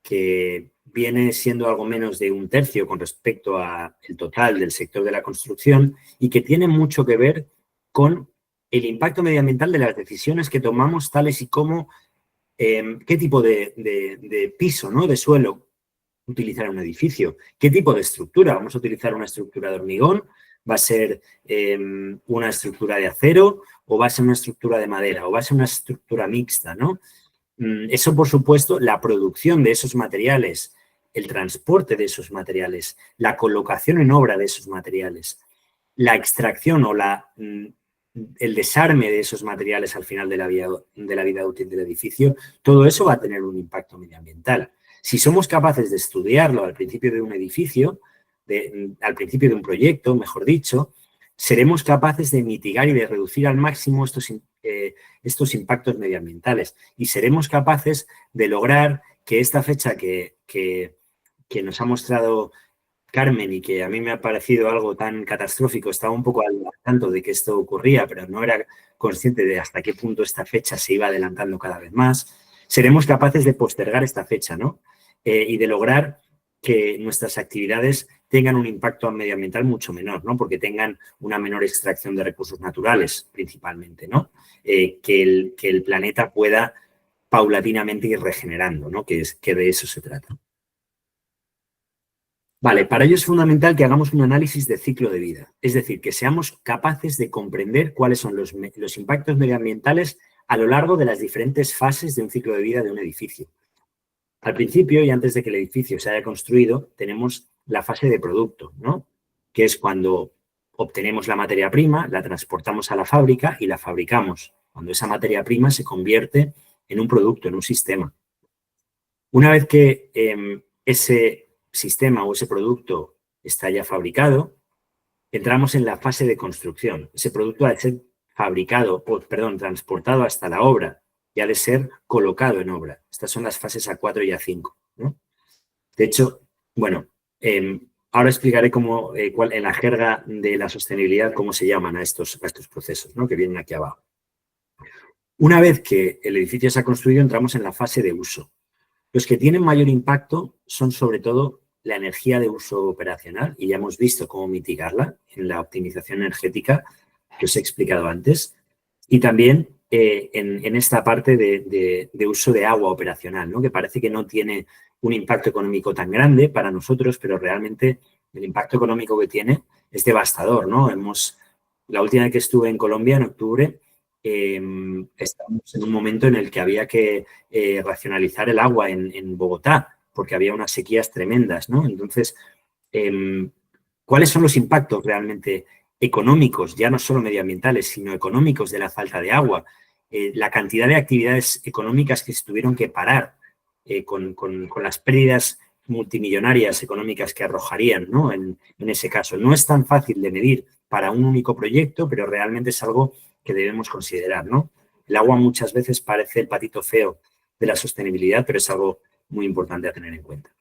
que viene siendo algo menos de 1/3 con respecto al total del sector de la construcción y que tiene mucho que ver con el impacto medioambiental de las decisiones que tomamos, tales y como qué tipo de piso, ¿no? De suelo utilizar en un edificio, qué tipo de estructura. Vamos a utilizar una estructura de hormigón, va a ser una estructura de acero o va a ser una estructura de madera o va a ser una estructura mixta, ¿no? Eso, por supuesto, la producción de esos materiales, el transporte de esos materiales, la colocación en obra de esos materiales, la extracción o el desarme de esos materiales al final de la vida útil del edificio, todo eso va a tener un impacto medioambiental. Si somos capaces de estudiarlo al principio de un edificio, al principio de un proyecto, mejor dicho, seremos capaces de mitigar y de reducir al máximo estos impactos medioambientales y seremos capaces de lograr que esta fecha que nos ha mostrado Carmen y que a mí me ha parecido algo tan catastrófico, estaba un poco al tanto de que esto ocurría, pero no era consciente de hasta qué punto esta fecha se iba adelantando cada vez más, seremos capaces de postergar esta fecha, ¿no? Y de lograr que nuestras actividades tengan un impacto medioambiental mucho menor, ¿no? Porque tengan una menor extracción de recursos naturales, principalmente, ¿no? Que el planeta pueda paulatinamente ir regenerando, ¿no? Que de eso se trata. Vale, para ello es fundamental que hagamos un análisis de ciclo de vida, es decir, que seamos capaces de comprender cuáles son los impactos medioambientales a lo largo de las diferentes fases de un ciclo de vida de un edificio. Al principio y antes de que el edificio se haya construido, tenemos la fase de producto, ¿no? Que es cuando obtenemos la materia prima, la transportamos a la fábrica y la fabricamos, cuando esa materia prima se convierte en un producto, en un sistema. Una vez que ese sistema o ese producto está ya fabricado, entramos en la fase de construcción. Ese producto ha de ser transportado hasta la obra y ha de ser colocado en obra. Estas son las fases A4 y A5, ¿no? De hecho, bueno, ahora explicaré cuál, en la jerga de la sostenibilidad, cómo se llaman a estos procesos, ¿no?, que vienen aquí abajo. Una vez que el edificio se ha construido, entramos en la fase de uso. Los que tienen mayor impacto son sobre todo la energía de uso operacional, y ya hemos visto cómo mitigarla en la optimización energética que os he explicado antes, y también en esta parte de uso de agua operacional, ¿no?, que parece que no tiene un impacto económico tan grande para nosotros, pero realmente el impacto económico que tiene es devastador, ¿no? La última vez que estuve en Colombia, en octubre, estábamos en un momento en el que había que racionalizar el agua en Bogotá, porque había unas sequías tremendas, ¿no? Entonces, ¿cuáles son los impactos realmente económicos, ya no solo medioambientales, sino económicos de la falta de agua? La cantidad de actividades económicas que se tuvieron que parar con las pérdidas multimillonarias económicas que arrojarían, ¿no?, en ese caso. No es tan fácil de medir para un único proyecto, pero realmente es algo que debemos considerar, ¿no? El agua muchas veces parece el patito feo de la sostenibilidad, pero es algo muy importante a tener en cuenta.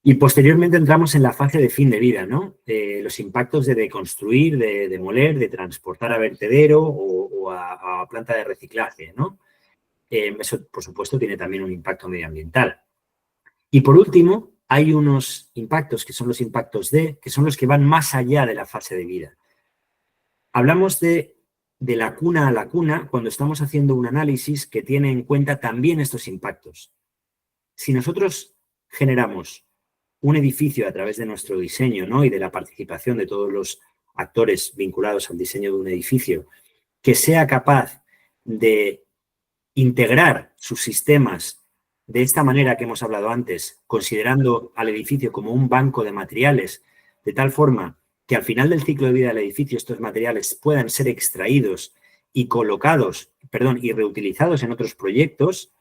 Y posteriormente entramos en la fase de fin de vida, ¿no? Los impactos de deconstruir, de demoler, de transportar a vertedero o a planta de reciclaje, ¿no? Eso, por supuesto, tiene también un impacto medioambiental. Y por último, hay unos impactos que son los impactos que son los que van más allá de la fase de vida. Hablamos de la cuna a la cuna cuando estamos haciendo un análisis que tiene en cuenta también estos impactos. Si nosotros generamos un edificio a través de nuestro diseño, ¿no?, y de la participación de todos los actores vinculados al diseño de un edificio, que sea capaz de integrar sus sistemas de esta manera que hemos hablado antes, considerando al edificio como un banco de materiales, de tal forma que al final del ciclo de vida del edificio estos materiales puedan ser extraídos y y reutilizados en otros proyectos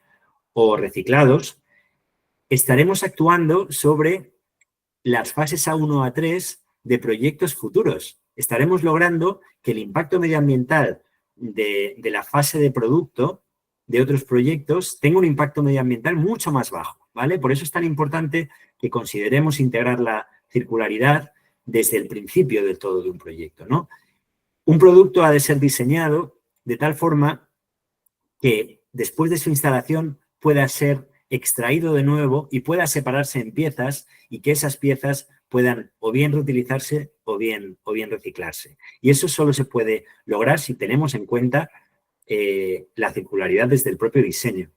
o reciclados, estaremos actuando sobre las fases A1 a 3 de proyectos futuros. Estaremos logrando que el impacto medioambiental de la fase de producto de otros proyectos tenga un impacto medioambiental mucho más bajo, ¿vale? Por eso es tan importante que consideremos integrar la circularidad desde el principio del todo de un proyecto, ¿no? Un producto ha de ser diseñado de tal forma que después de su instalación pueda ser extraído de nuevo y pueda separarse en piezas y que esas piezas puedan o bien reutilizarse o bien reciclarse. Y eso solo se puede lograr si tenemos en cuenta la circularidad desde el propio diseño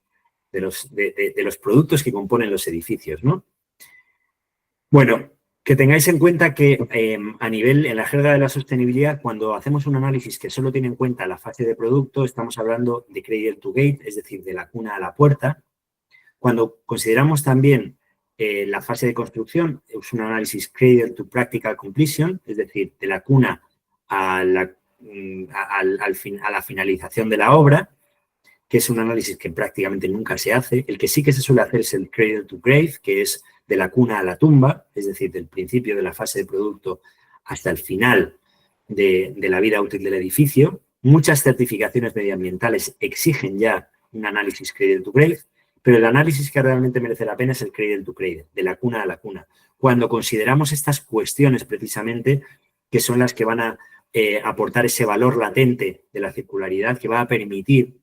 de los productos que componen los edificios, ¿no? Bueno, que tengáis en cuenta que a nivel, en la jerga de la sostenibilidad, cuando hacemos un análisis que solo tiene en cuenta la fase de producto, estamos hablando de cradle to gate, es decir, de la cuna a la puerta. Cuando consideramos también la fase de construcción, es un análisis cradle to practical completion, es decir, de la cuna a la finalización de la obra, que es un análisis que prácticamente nunca se hace. El que sí que se suele hacer es el cradle to grave, que es de la cuna a la tumba, es decir, del principio de la fase de producto hasta el final de la vida útil del edificio. Muchas certificaciones medioambientales exigen ya un análisis cradle to grave, pero el análisis que realmente merece la pena es el cradle to cradle, de la cuna a la cuna. Cuando consideramos estas cuestiones precisamente, que son las que van a aportar ese valor latente de la circularidad que va a permitir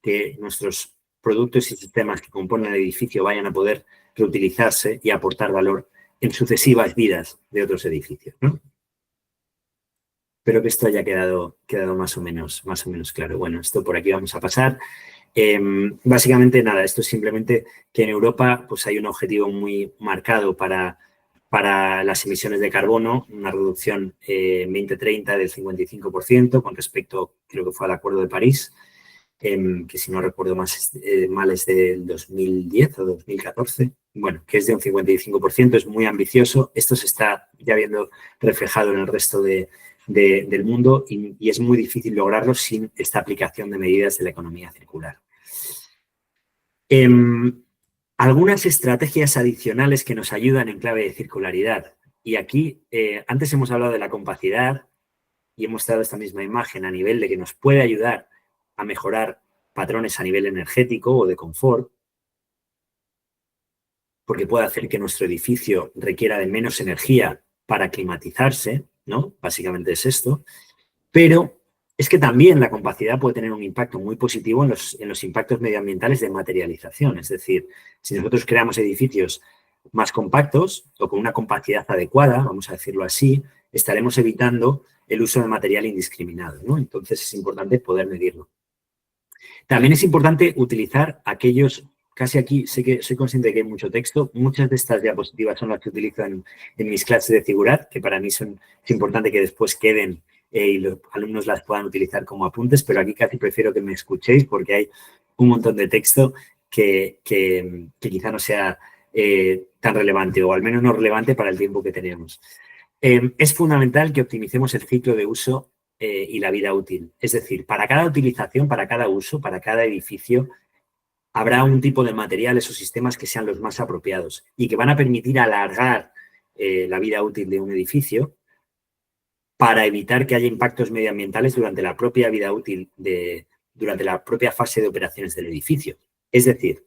que nuestros productos y sistemas que componen el edificio vayan a poder reutilizarse y aportar valor en sucesivas vidas de otros edificios, ¿no? Espero que esto haya quedado más o menos claro. Bueno, esto por aquí vamos a pasar. Básicamente, nada, esto es simplemente que en Europa pues hay un objetivo muy marcado para las emisiones de carbono, una reducción en 2030 del 55% con respecto, creo que fue al Acuerdo de París, que si no recuerdo mal es del 2010 o 2014, bueno, que es de un 55%, es muy ambicioso. Esto se está ya viendo reflejado en el resto del mundo y es muy difícil lograrlo sin esta aplicación de medidas de la economía circular. Algunas estrategias adicionales que nos ayudan en clave de circularidad. Y aquí, antes hemos hablado de la compacidad y hemos dado esta misma imagen a nivel de que nos puede ayudar a mejorar patrones a nivel energético o de confort. porque puede hacer que nuestro edificio requiera de menos energía para climatizarse, ¿no? Básicamente es esto. Pero es que también la compacidad puede tener un impacto muy positivo en los impactos medioambientales de materialización. Es decir, si nosotros creamos edificios más compactos o con una compacidad adecuada, vamos a decirlo así, estaremos evitando el uso de material indiscriminado, ¿no? Entonces es importante poder medirlo. También es importante utilizar aquellos, casi aquí sé que soy consciente de que hay mucho texto, muchas de estas diapositivas son las que utilizo en mis clases de Figurat, que para mí es importante que después queden y los alumnos las puedan utilizar como apuntes, pero aquí casi prefiero que me escuchéis porque hay un montón de texto que quizá no sea tan relevante o al menos no relevante para el tiempo que tenemos. Es fundamental que optimicemos el ciclo de uso y la vida útil. Es decir, para cada utilización, para cada uso, para cada edificio, habrá un tipo de materiales o sistemas que sean los más apropiados y que van a permitir alargar la vida útil de un edificio para evitar que haya impactos medioambientales durante la propia vida útil, durante la propia fase de operaciones del edificio. Es decir,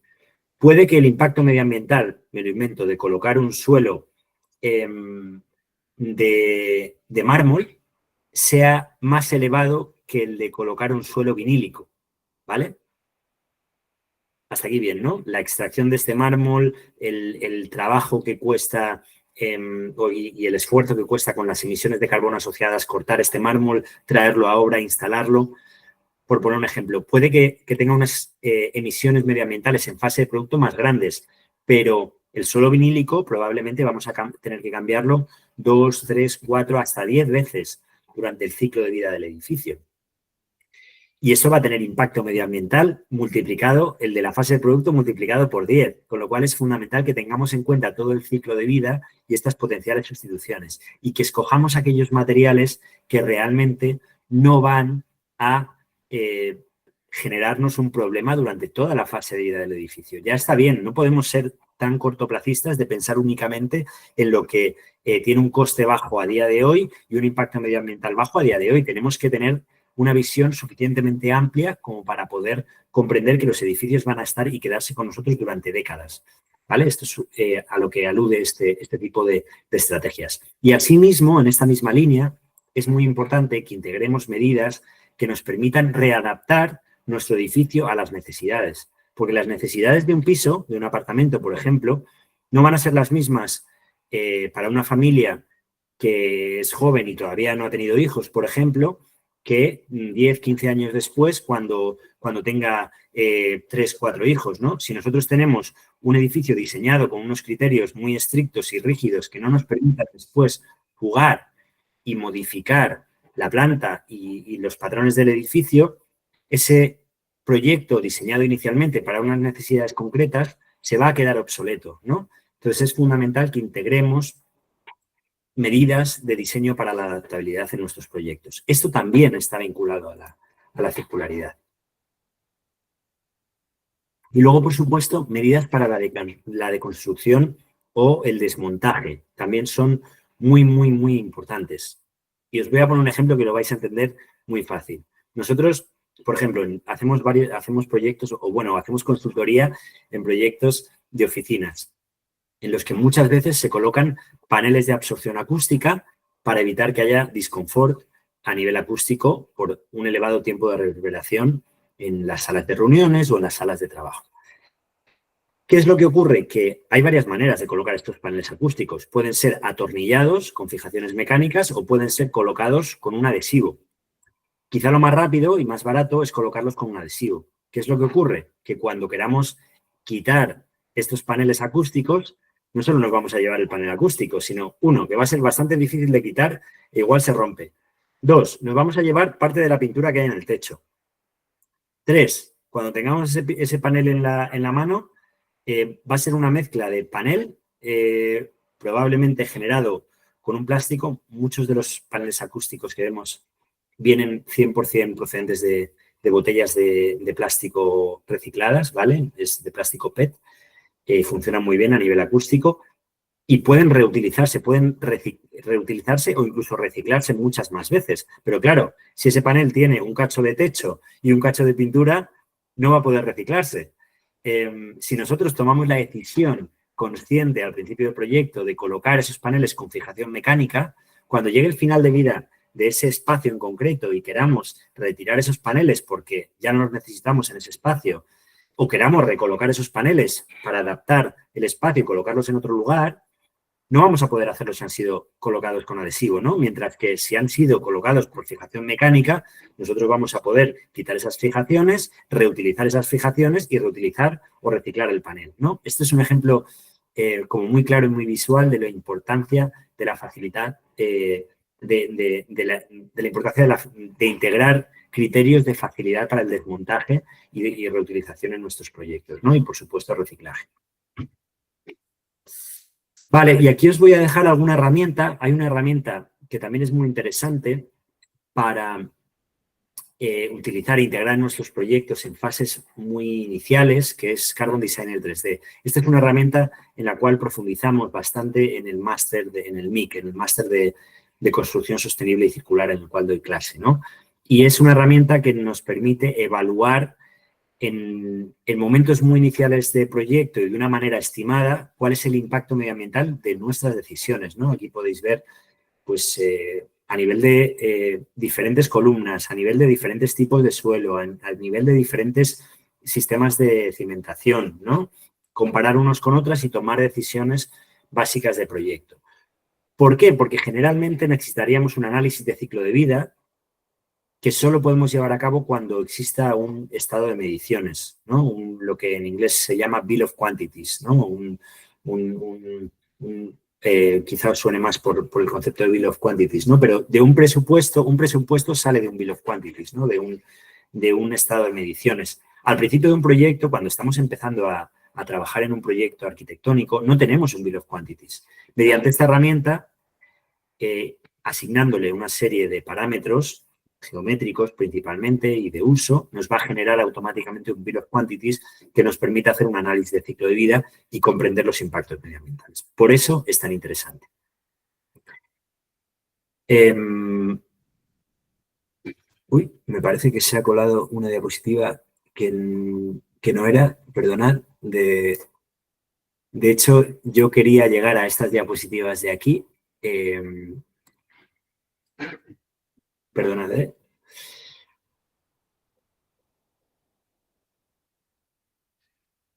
puede que el impacto medioambiental, me lo invento, de colocar un suelo de mármol sea más elevado que el de colocar un suelo vinílico, ¿vale? Hasta aquí bien, ¿no? La extracción de este mármol, el trabajo que cuesta y el esfuerzo que cuesta con las emisiones de carbono asociadas cortar este mármol, traerlo a obra, instalarlo. Por poner un ejemplo, puede que tenga unas emisiones medioambientales en fase de producto más grandes, pero el suelo vinílico probablemente vamos a tener que cambiarlo 2, 3, 4, hasta 10 veces durante el ciclo de vida del edificio. Y eso va a tener impacto medioambiental multiplicado, el de la fase de producto multiplicado por 10, con lo cual es fundamental que tengamos en cuenta todo el ciclo de vida y estas potenciales sustituciones y que escojamos aquellos materiales que realmente no van a generarnos un problema durante toda la fase de vida del edificio. Ya está bien, no podemos ser tan cortoplacistas de pensar únicamente en lo que tiene un coste bajo a día de hoy y un impacto medioambiental bajo a día de hoy. Tenemos que tener una visión suficientemente amplia como para poder comprender que los edificios van a estar y quedarse con nosotros durante décadas, ¿vale? Esto es a lo que alude este tipo de estrategias. Y asimismo, en esta misma línea, es muy importante que integremos medidas que nos permitan readaptar nuestro edificio a las necesidades, porque las necesidades de un piso, de un apartamento, por ejemplo, no van a ser las mismas para una familia que es joven y todavía no ha tenido hijos, por ejemplo, que 10, 15 años después cuando tenga 3, 4 hijos, ¿no? Si nosotros tenemos un edificio diseñado con unos criterios muy estrictos y rígidos que no nos permitan después jugar y modificar la planta y los patrones del edificio, ese proyecto diseñado inicialmente para unas necesidades concretas se va a quedar obsoleto, ¿no? Entonces es fundamental que integremos medidas de diseño para la adaptabilidad en nuestros proyectos. Esto también está vinculado a la circularidad. Y luego, por supuesto, medidas para la deconstrucción o el desmontaje. También son muy, muy, muy importantes. Y os voy a poner un ejemplo que lo vais a entender muy fácil. Nosotros, por ejemplo, hacemos proyectos, o bueno, hacemos consultoría en proyectos de oficinas, en los que muchas veces se colocan paneles de absorción acústica para evitar que haya disconfort a nivel acústico por un elevado tiempo de reverberación en las salas de reuniones o en las salas de trabajo. ¿Qué es lo que ocurre? Que hay varias maneras de colocar estos paneles acústicos. Pueden ser atornillados con fijaciones mecánicas o pueden ser colocados con un adhesivo. Quizá lo más rápido y más barato es colocarlos con un adhesivo. ¿Qué es lo que ocurre? Que cuando queramos quitar estos paneles acústicos, no solo nos vamos a llevar el panel acústico, sino, uno, que va a ser bastante difícil de quitar e igual se rompe. 2, nos vamos a llevar parte de la pintura que hay en el techo. 3, cuando tengamos ese panel en la mano, va a ser una mezcla de panel probablemente generado con un plástico. Muchos de los paneles acústicos que vemos vienen 100% procedentes de botellas de plástico recicladas, ¿vale? Es de plástico PET. Funcionan muy bien a nivel acústico y pueden reutilizarse o incluso reciclarse muchas más veces. Pero claro, si ese panel tiene un cacho de techo y un cacho de pintura, no va a poder reciclarse. Si nosotros tomamos la decisión consciente al principio del proyecto de colocar esos paneles con fijación mecánica, cuando llegue el final de vida de ese espacio en concreto y queramos retirar esos paneles porque ya no los necesitamos en ese espacio o queramos recolocar esos paneles para adaptar el espacio y colocarlos en otro lugar, no vamos a poder hacerlo si han sido colocados con adhesivo, ¿no? Mientras que si han sido colocados por fijación mecánica, nosotros vamos a poder quitar esas fijaciones, reutilizar esas fijaciones y reutilizar o reciclar el panel, ¿no? Este es un ejemplo como muy claro y muy visual de la importancia de la facilidad, de la importancia de integrar criterios de facilidad para el desmontaje y reutilización en nuestros proyectos, ¿no? Y, por supuesto, reciclaje. Vale, y aquí os voy a dejar alguna herramienta. Hay una herramienta que también es muy interesante para utilizar e integrar en nuestros proyectos en fases muy iniciales, que es Carbon Designer 3D. Esta es una herramienta en la cual profundizamos bastante en el máster, en el MIC, en el máster de construcción sostenible y circular en el cual doy clase, ¿no? Y es una herramienta que nos permite evaluar en momentos muy iniciales de proyecto y de una manera estimada cuál es el impacto medioambiental de nuestras decisiones, ¿no? Aquí podéis ver, pues, a nivel de diferentes columnas, a nivel de diferentes tipos de suelo, a nivel de diferentes sistemas de cimentación, ¿no? Comparar unos con otras y tomar decisiones básicas de proyecto. ¿Por qué? Porque generalmente necesitaríamos un análisis de ciclo de vida que solo podemos llevar a cabo cuando exista un estado de mediciones, ¿no? Lo que en inglés se llama Bill of Quantities, ¿no? Quizá os suene más por el concepto de Bill of Quantities, ¿no? Pero de un presupuesto sale de un Bill of Quantities, ¿no? De un estado de mediciones. Al principio de un proyecto, cuando estamos empezando a trabajar en un proyecto arquitectónico, no tenemos un Bill of Quantities. Mediante esta herramienta, asignándole una serie de parámetros geométricos principalmente y de uso, nos va a generar automáticamente un Bill of Quantities que nos permite hacer un análisis de ciclo de vida y comprender los impactos medioambientales. Por eso es tan interesante. Me parece que se ha colado una diapositiva que no era, perdonad, de hecho, yo quería llegar a estas diapositivas de aquí. Perdonad,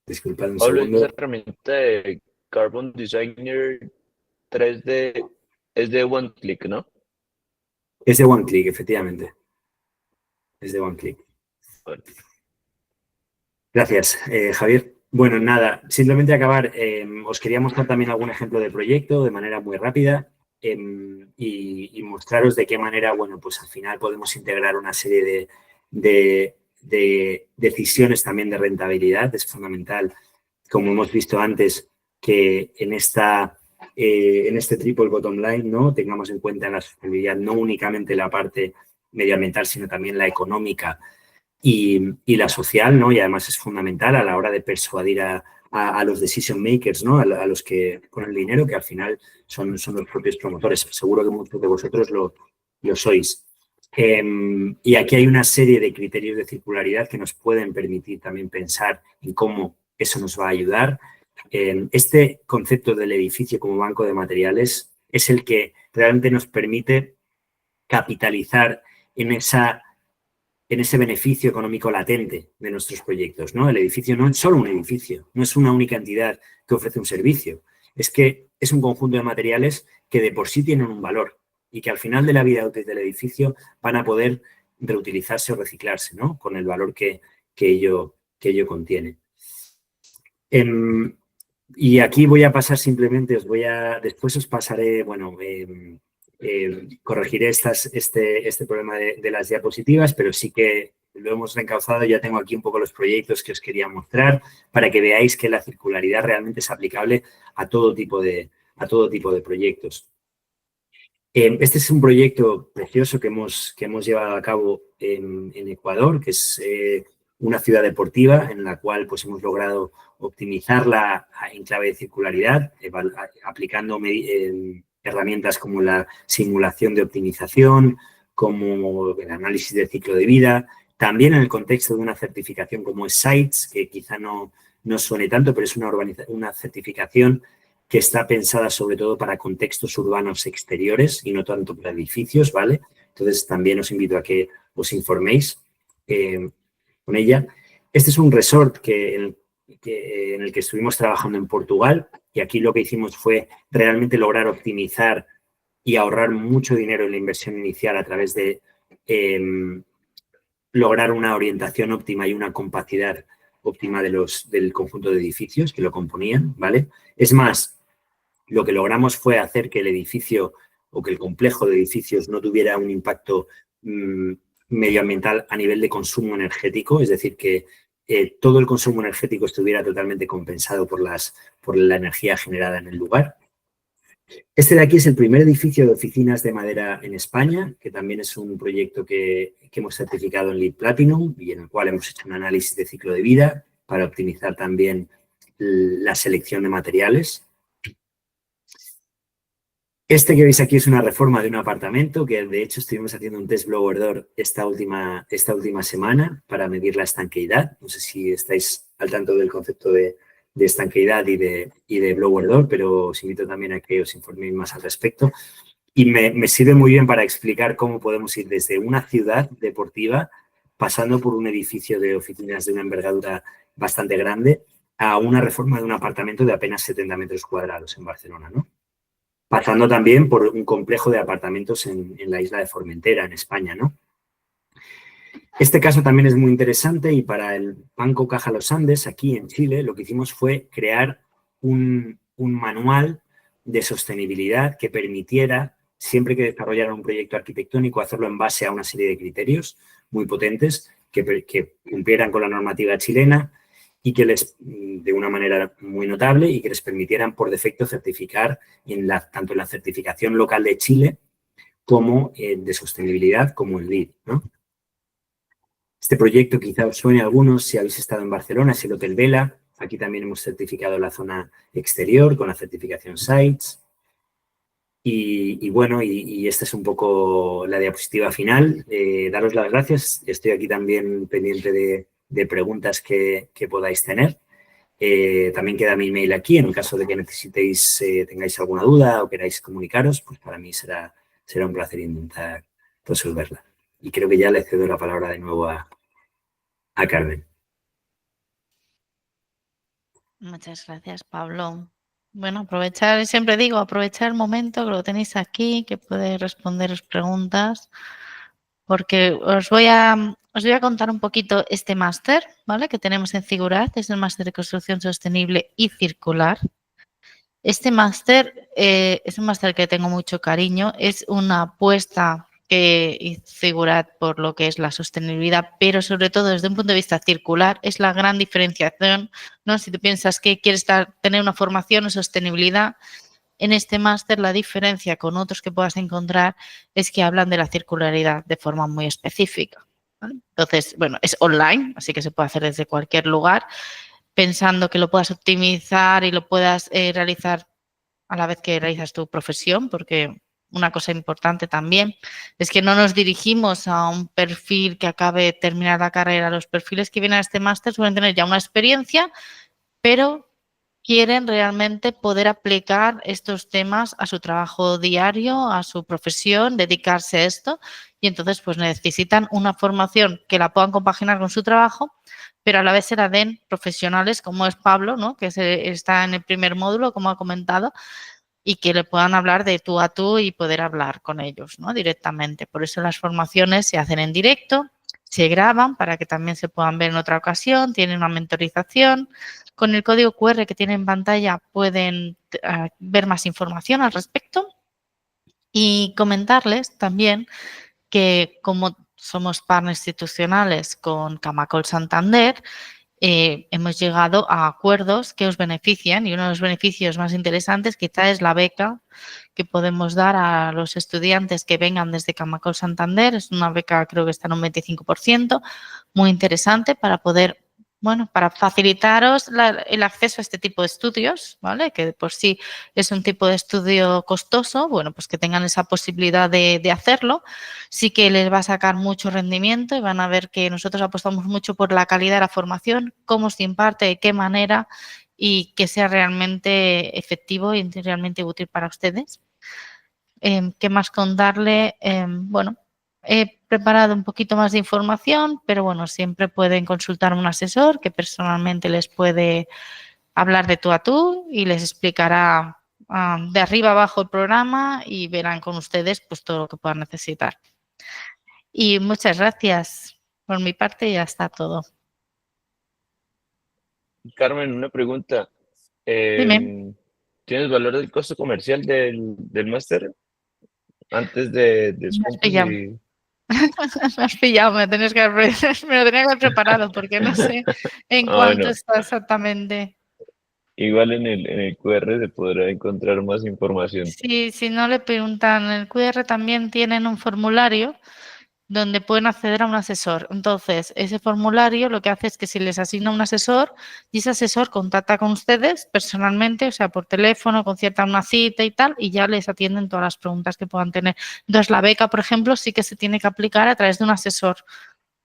Disculpad un Pablo, segundo. esa herramienta de Carbon Designer 3D es de One Click, ¿no? Es de One Click, efectivamente. Es de One Click. Bueno. Gracias, Javier. Bueno, nada, simplemente acabar. Os quería mostrar también algún ejemplo de proyecto de manera muy rápida y mostraros de qué manera, bueno, pues al final podemos integrar una serie de decisiones también de rentabilidad. Es fundamental, como hemos visto antes, que en este triple bottom line, ¿no? Tengamos en cuenta la sostenibilidad, no únicamente la parte medioambiental, sino también la económica y la social, ¿no? Y además es fundamental a la hora de persuadir a los decision makers, ¿no? A los que ponen el dinero, que al final son los propios promotores. Seguro que muchos de vosotros lo sois. Y aquí hay una serie de criterios de circularidad que nos pueden permitir también pensar en cómo eso nos va a ayudar. Este concepto del edificio como banco de materiales es el que realmente nos permite capitalizar en ese beneficio económico latente de nuestros proyectos, ¿no? El edificio no es solo un edificio, no es una única entidad que ofrece un servicio, es que es un conjunto de materiales que de por sí tienen un valor y que al final de la vida útil del edificio van a poder reutilizarse o reciclarse, ¿no? Con el valor que ello contiene. Y aquí voy a pasar simplemente, después os pasaré, bueno, corregiré este problema de las diapositivas, pero sí que lo hemos reencauzado. Ya tengo aquí un poco los proyectos que os quería mostrar para que veáis que la circularidad realmente es aplicable a todo tipo de proyectos. Este es un proyecto precioso que hemos llevado a cabo en Ecuador, que es una ciudad deportiva en la cual pues, hemos logrado optimizarla en clave de circularidad, aplicando herramientas como la simulación de optimización, como el análisis de ciclo de vida, también en el contexto de una certificación como es SITES, que quizá no no suene tanto, pero es una certificación que está pensada sobre todo para contextos urbanos exteriores y no tanto para edificios, ¿vale? Entonces, también os invito a que os informéis con ella. Este es un resort en el que estuvimos trabajando en Portugal y aquí lo que hicimos fue realmente lograr optimizar y ahorrar mucho dinero en la inversión inicial a través de lograr una orientación óptima y una compacidad óptima del conjunto de edificios que lo componían, ¿vale? Es más, lo que logramos fue hacer que el edificio o que el complejo de edificios no tuviera un impacto medioambiental a nivel de consumo energético, es decir, que todo el consumo energético estuviera totalmente compensado por la energía generada en el lugar. Este de aquí es el primer edificio de oficinas de madera en España, que también es un proyecto que hemos certificado en LEED Platinum y en el cual hemos hecho un análisis de ciclo de vida para optimizar también la selección de materiales. Este que veis aquí es una reforma de un apartamento que, de hecho, estuvimos haciendo un test blower door esta última semana para medir la estanqueidad. No sé si estáis al tanto del concepto de estanqueidad y de blower door, pero os invito también a que os informéis más al respecto. Y me sirve muy bien para explicar cómo podemos ir desde una ciudad deportiva, pasando por un edificio de oficinas de una envergadura bastante grande, a una reforma de un apartamento de apenas 70 metros cuadrados en Barcelona, ¿no? Pasando también por un complejo de apartamentos en la isla de Formentera, en España, ¿no? Este caso también es muy interesante y para el Banco Caja Los Andes, aquí en Chile, lo que hicimos fue crear un manual de sostenibilidad que permitiera, siempre que desarrollaran un proyecto arquitectónico, hacerlo en base a una serie de criterios muy potentes que cumplieran con la normativa chilena y que de una manera muy notable y que les permitieran por defecto certificar tanto en la certificación local de Chile como de sostenibilidad como en LEED, ¿no? Este proyecto quizá os suene a algunos si habéis estado en Barcelona, es el Hotel Vela. Aquí también hemos certificado la zona exterior con la certificación SITES. Y bueno, y esta es un poco la diapositiva final. Daros las gracias. Estoy aquí también pendiente de preguntas que podáis tener. También queda mi email aquí en caso de que necesitéis, tengáis alguna duda o queráis comunicaros, pues para mí será un placer intentar resolverla. Y creo que ya le cedo la palabra de nuevo a Carmen. Muchas gracias, Pablo. Bueno, aprovechar, siempre digo, aprovechar el momento que lo tenéis aquí, que podéis responderos preguntas, porque os voy a contar un poquito este máster, ¿vale? Que tenemos en Figurat, es el máster de construcción sostenible y circular. Este máster es un máster que tengo mucho cariño, es una apuesta que hizo Figurat por lo que es la sostenibilidad, pero sobre todo desde un punto de vista circular, es la gran diferenciación, ¿no? Si tú piensas que quieres tener una formación en sostenibilidad, en este máster la diferencia con otros que puedas encontrar es que hablan de la circularidad de forma muy específica, ¿vale? Entonces, bueno, es online, así que se puede hacer desde cualquier lugar, pensando que lo puedas optimizar y lo puedas realizar a la vez que realizas tu profesión, porque una cosa importante también es que no nos dirigimos a un perfil que acabe de terminar la carrera. Los perfiles que vienen a este máster suelen tener ya una experiencia, pero quieren realmente poder aplicar estos temas a su trabajo diario, a su profesión, dedicarse a esto y entonces pues necesitan una formación que la puedan compaginar con su trabajo, pero a la vez se la den profesionales como es Pablo, ¿no? Que está en el primer módulo, como ha comentado, y que le puedan hablar de tú a tú y poder hablar con ellos, ¿no? Directamente. Por eso las formaciones se hacen en directo, se graban para que también se puedan ver en otra ocasión, tienen una mentorización. Con el código QR que tienen en pantalla pueden ver más información al respecto y comentarles también que como somos partners institucionales con Camacol Santander, hemos llegado a acuerdos que os benefician y uno de los beneficios más interesantes quizá es la beca que podemos dar a los estudiantes que vengan desde Camacol Santander. Es una beca, creo que está en un 25%, muy interesante para poder bueno, para facilitaros el acceso a este tipo de estudios, ¿vale? Que de por sí es un tipo de estudio costoso, bueno, pues que tengan esa posibilidad de hacerlo. Sí que les va a sacar mucho rendimiento y van a ver que nosotros apostamos mucho por la calidad de la formación, cómo se imparte, de qué manera y que sea realmente efectivo y realmente útil para ustedes. ¿Qué más contarle? Bueno, he preparado un poquito más de información, pero bueno, siempre pueden consultar a un asesor que personalmente les puede hablar de tú a tú y les explicará de arriba abajo el programa y verán con ustedes pues todo lo que puedan necesitar. Y muchas gracias. Por mi parte ya está todo. Carmen, una pregunta. Dime. ¿Tienes valor del costo comercial del máster antes de Me has descuentos pillado. y Me has pillado, me lo tenía que haber preparado porque no sé en cuánto bueno, está exactamente. igual en el QR se podrá encontrar más información. Sí, si no le preguntan, en el QR también tienen un formulario donde pueden acceder a un asesor. Entonces, ese formulario lo que hace es que si les asigna un asesor y ese asesor contacta con ustedes personalmente, o sea, por teléfono, concierta una cita y tal, y ya les atienden todas las preguntas que puedan tener. Entonces, la beca, por ejemplo, sí que se tiene que aplicar a través de un asesor,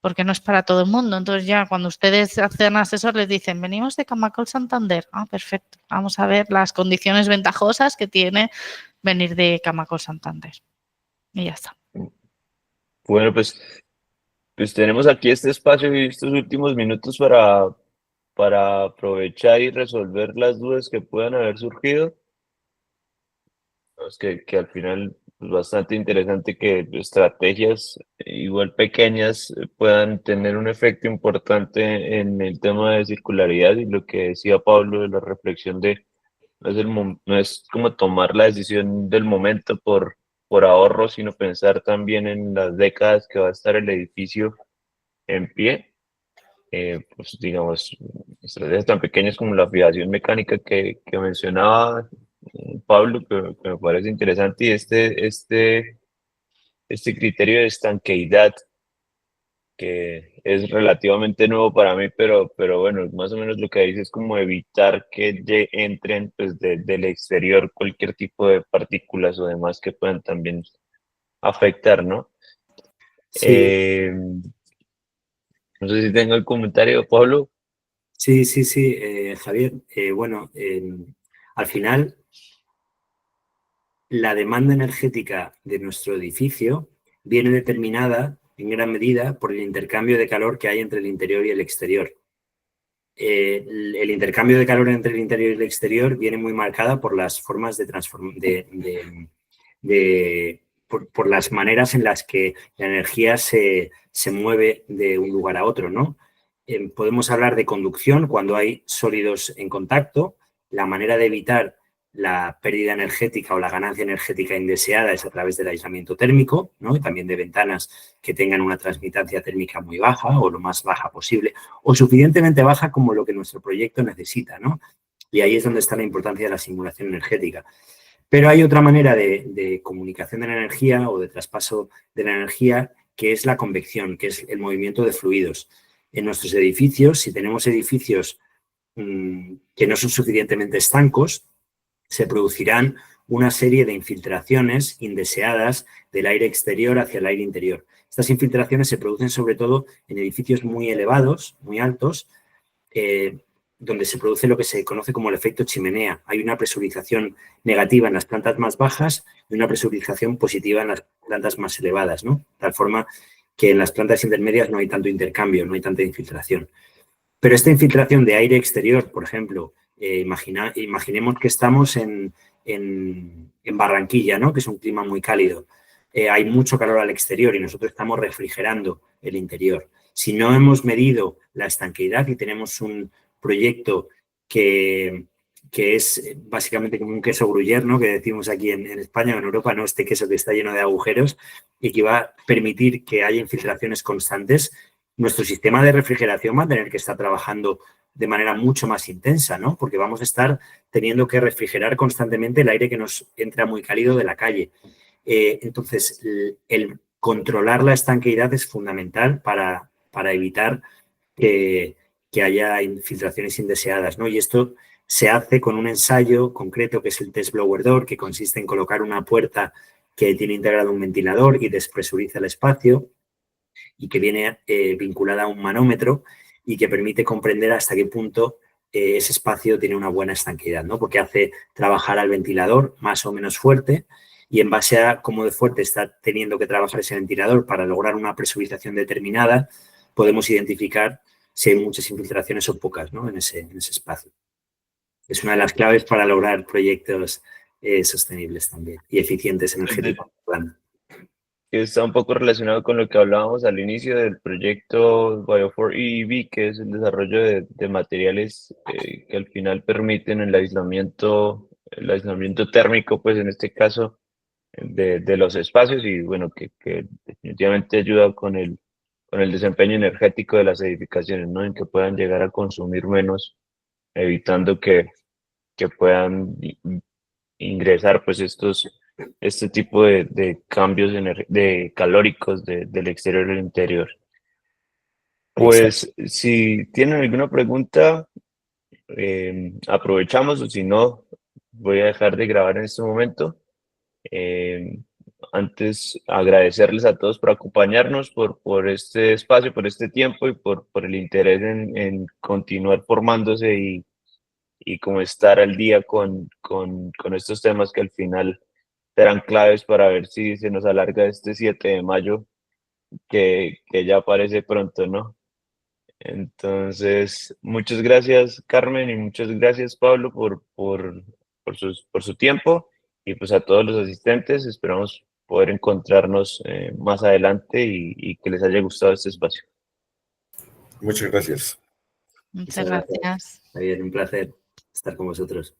porque no es para todo el mundo. Entonces, ya cuando ustedes hacen asesor, les dicen, venimos de Camacol Santander. Ah, perfecto. Vamos a ver las condiciones ventajosas que tiene venir de Camacol Santander. Y ya está. Bueno, pues tenemos aquí este espacio y estos últimos minutos para aprovechar y resolver las dudas que puedan haber surgido. Es que al final es bastante interesante que estrategias igual pequeñas puedan tener un efecto importante en el tema de circularidad y lo que decía Pablo de la reflexión de no es como tomar la decisión del momento por ahorro, sino pensar también en las décadas que va a estar el edificio en pie. Pues digamos, estrategias tan pequeñas como la fijación mecánica que mencionaba Pablo, que me parece interesante, y este criterio de estanqueidad, que es relativamente nuevo para mí, pero bueno, más o menos lo que dice es como evitar que entren pues, del exterior cualquier tipo de partículas o demás que puedan también afectar, ¿no? Sí, No sé si tengo el comentario, Pablo. sí, Javier. Bueno, al final, la demanda energética de nuestro edificio viene determinada en gran medida por el intercambio de calor que hay entre el interior y el exterior. El intercambio de calor entre el interior y el exterior viene muy marcada por las formas por las maneras en las que la energía se mueve de un lugar a otro, ¿no? Podemos hablar de conducción cuando hay sólidos en contacto. La manera de evitar la pérdida energética o la ganancia energética indeseada es a través del aislamiento térmico, ¿no? Y también de ventanas que tengan una transmitancia térmica muy baja o lo más baja posible o suficientemente baja como lo que nuestro proyecto necesita, ¿no? Y ahí es donde está la importancia de la simulación energética. Pero hay otra manera de comunicación de la energía o de traspaso de la energía que es la convección, que es el movimiento de fluidos. En nuestros edificios, si tenemos edificios que no son suficientemente estancos, se producirán una serie de infiltraciones indeseadas del aire exterior hacia el aire interior. Estas infiltraciones se producen sobre todo en edificios muy elevados, muy altos, donde se produce lo que se conoce como el efecto chimenea. Hay una presurización negativa en las plantas más bajas y una presurización positiva en las plantas más elevadas, ¿no? De tal forma que en las plantas intermedias no hay tanto intercambio, no hay tanta infiltración. Pero esta infiltración de aire exterior, por ejemplo, imaginemos que estamos en Barranquilla, ¿no? Que es un clima muy cálido. Hay mucho calor al exterior y nosotros estamos refrigerando el interior. Si no hemos medido la estanqueidad y tenemos un proyecto que es básicamente como un queso gruyère, ¿no? Que decimos aquí en España o en Europa, ¿no? Este queso que está lleno de agujeros y que va a permitir que haya infiltraciones constantes, nuestro sistema de refrigeración va a tener que estar trabajando de manera mucho más intensa, ¿no? Porque vamos a estar teniendo que refrigerar constantemente el aire que nos entra muy cálido de la calle. Entonces, el controlar la estanqueidad es fundamental para evitar que que haya infiltraciones indeseadas, ¿no? Y esto se hace con un ensayo concreto que es el test blower door, que consiste en colocar una puerta que tiene integrado un ventilador y despresuriza el espacio y que viene vinculada a un manómetro y que permite comprender hasta qué punto ese espacio tiene una buena estanqueidad, ¿no? Porque hace trabajar al ventilador más o menos fuerte y en base a cómo de fuerte está teniendo que trabajar ese ventilador para lograr una presurización determinada, podemos identificar si hay muchas infiltraciones o pocas, ¿no? en ese espacio. Es una de las claves para lograr proyectos sostenibles también y eficientes energéticamente. Está un poco relacionado con lo que hablábamos al inicio del proyecto Bio4EEV, que es el desarrollo de materiales que al final permiten el aislamiento térmico, pues en este caso, de los espacios y bueno, que definitivamente ayuda con el desempeño energético de las edificaciones, ¿no? En que puedan llegar a consumir menos, evitando que puedan ingresar pues este tipo de cambios de calóricos del exterior al interior. Pues si tienen alguna pregunta, aprovechamos, o si no, voy a dejar de grabar en este momento. Antes, agradecerles a todos por acompañarnos, por este espacio, por este tiempo y por el interés en continuar formándose y como estar al día con estos temas que al final serán claves para ver si se nos alarga este 7 de mayo, que ya aparece pronto, ¿no? Entonces, muchas gracias, Carmen, y muchas gracias, Pablo, por su tiempo, y pues a todos los asistentes. Esperamos poder encontrarnos más adelante y que les haya gustado este espacio. Muchas gracias. Muchas gracias. Javier, un placer estar con vosotros.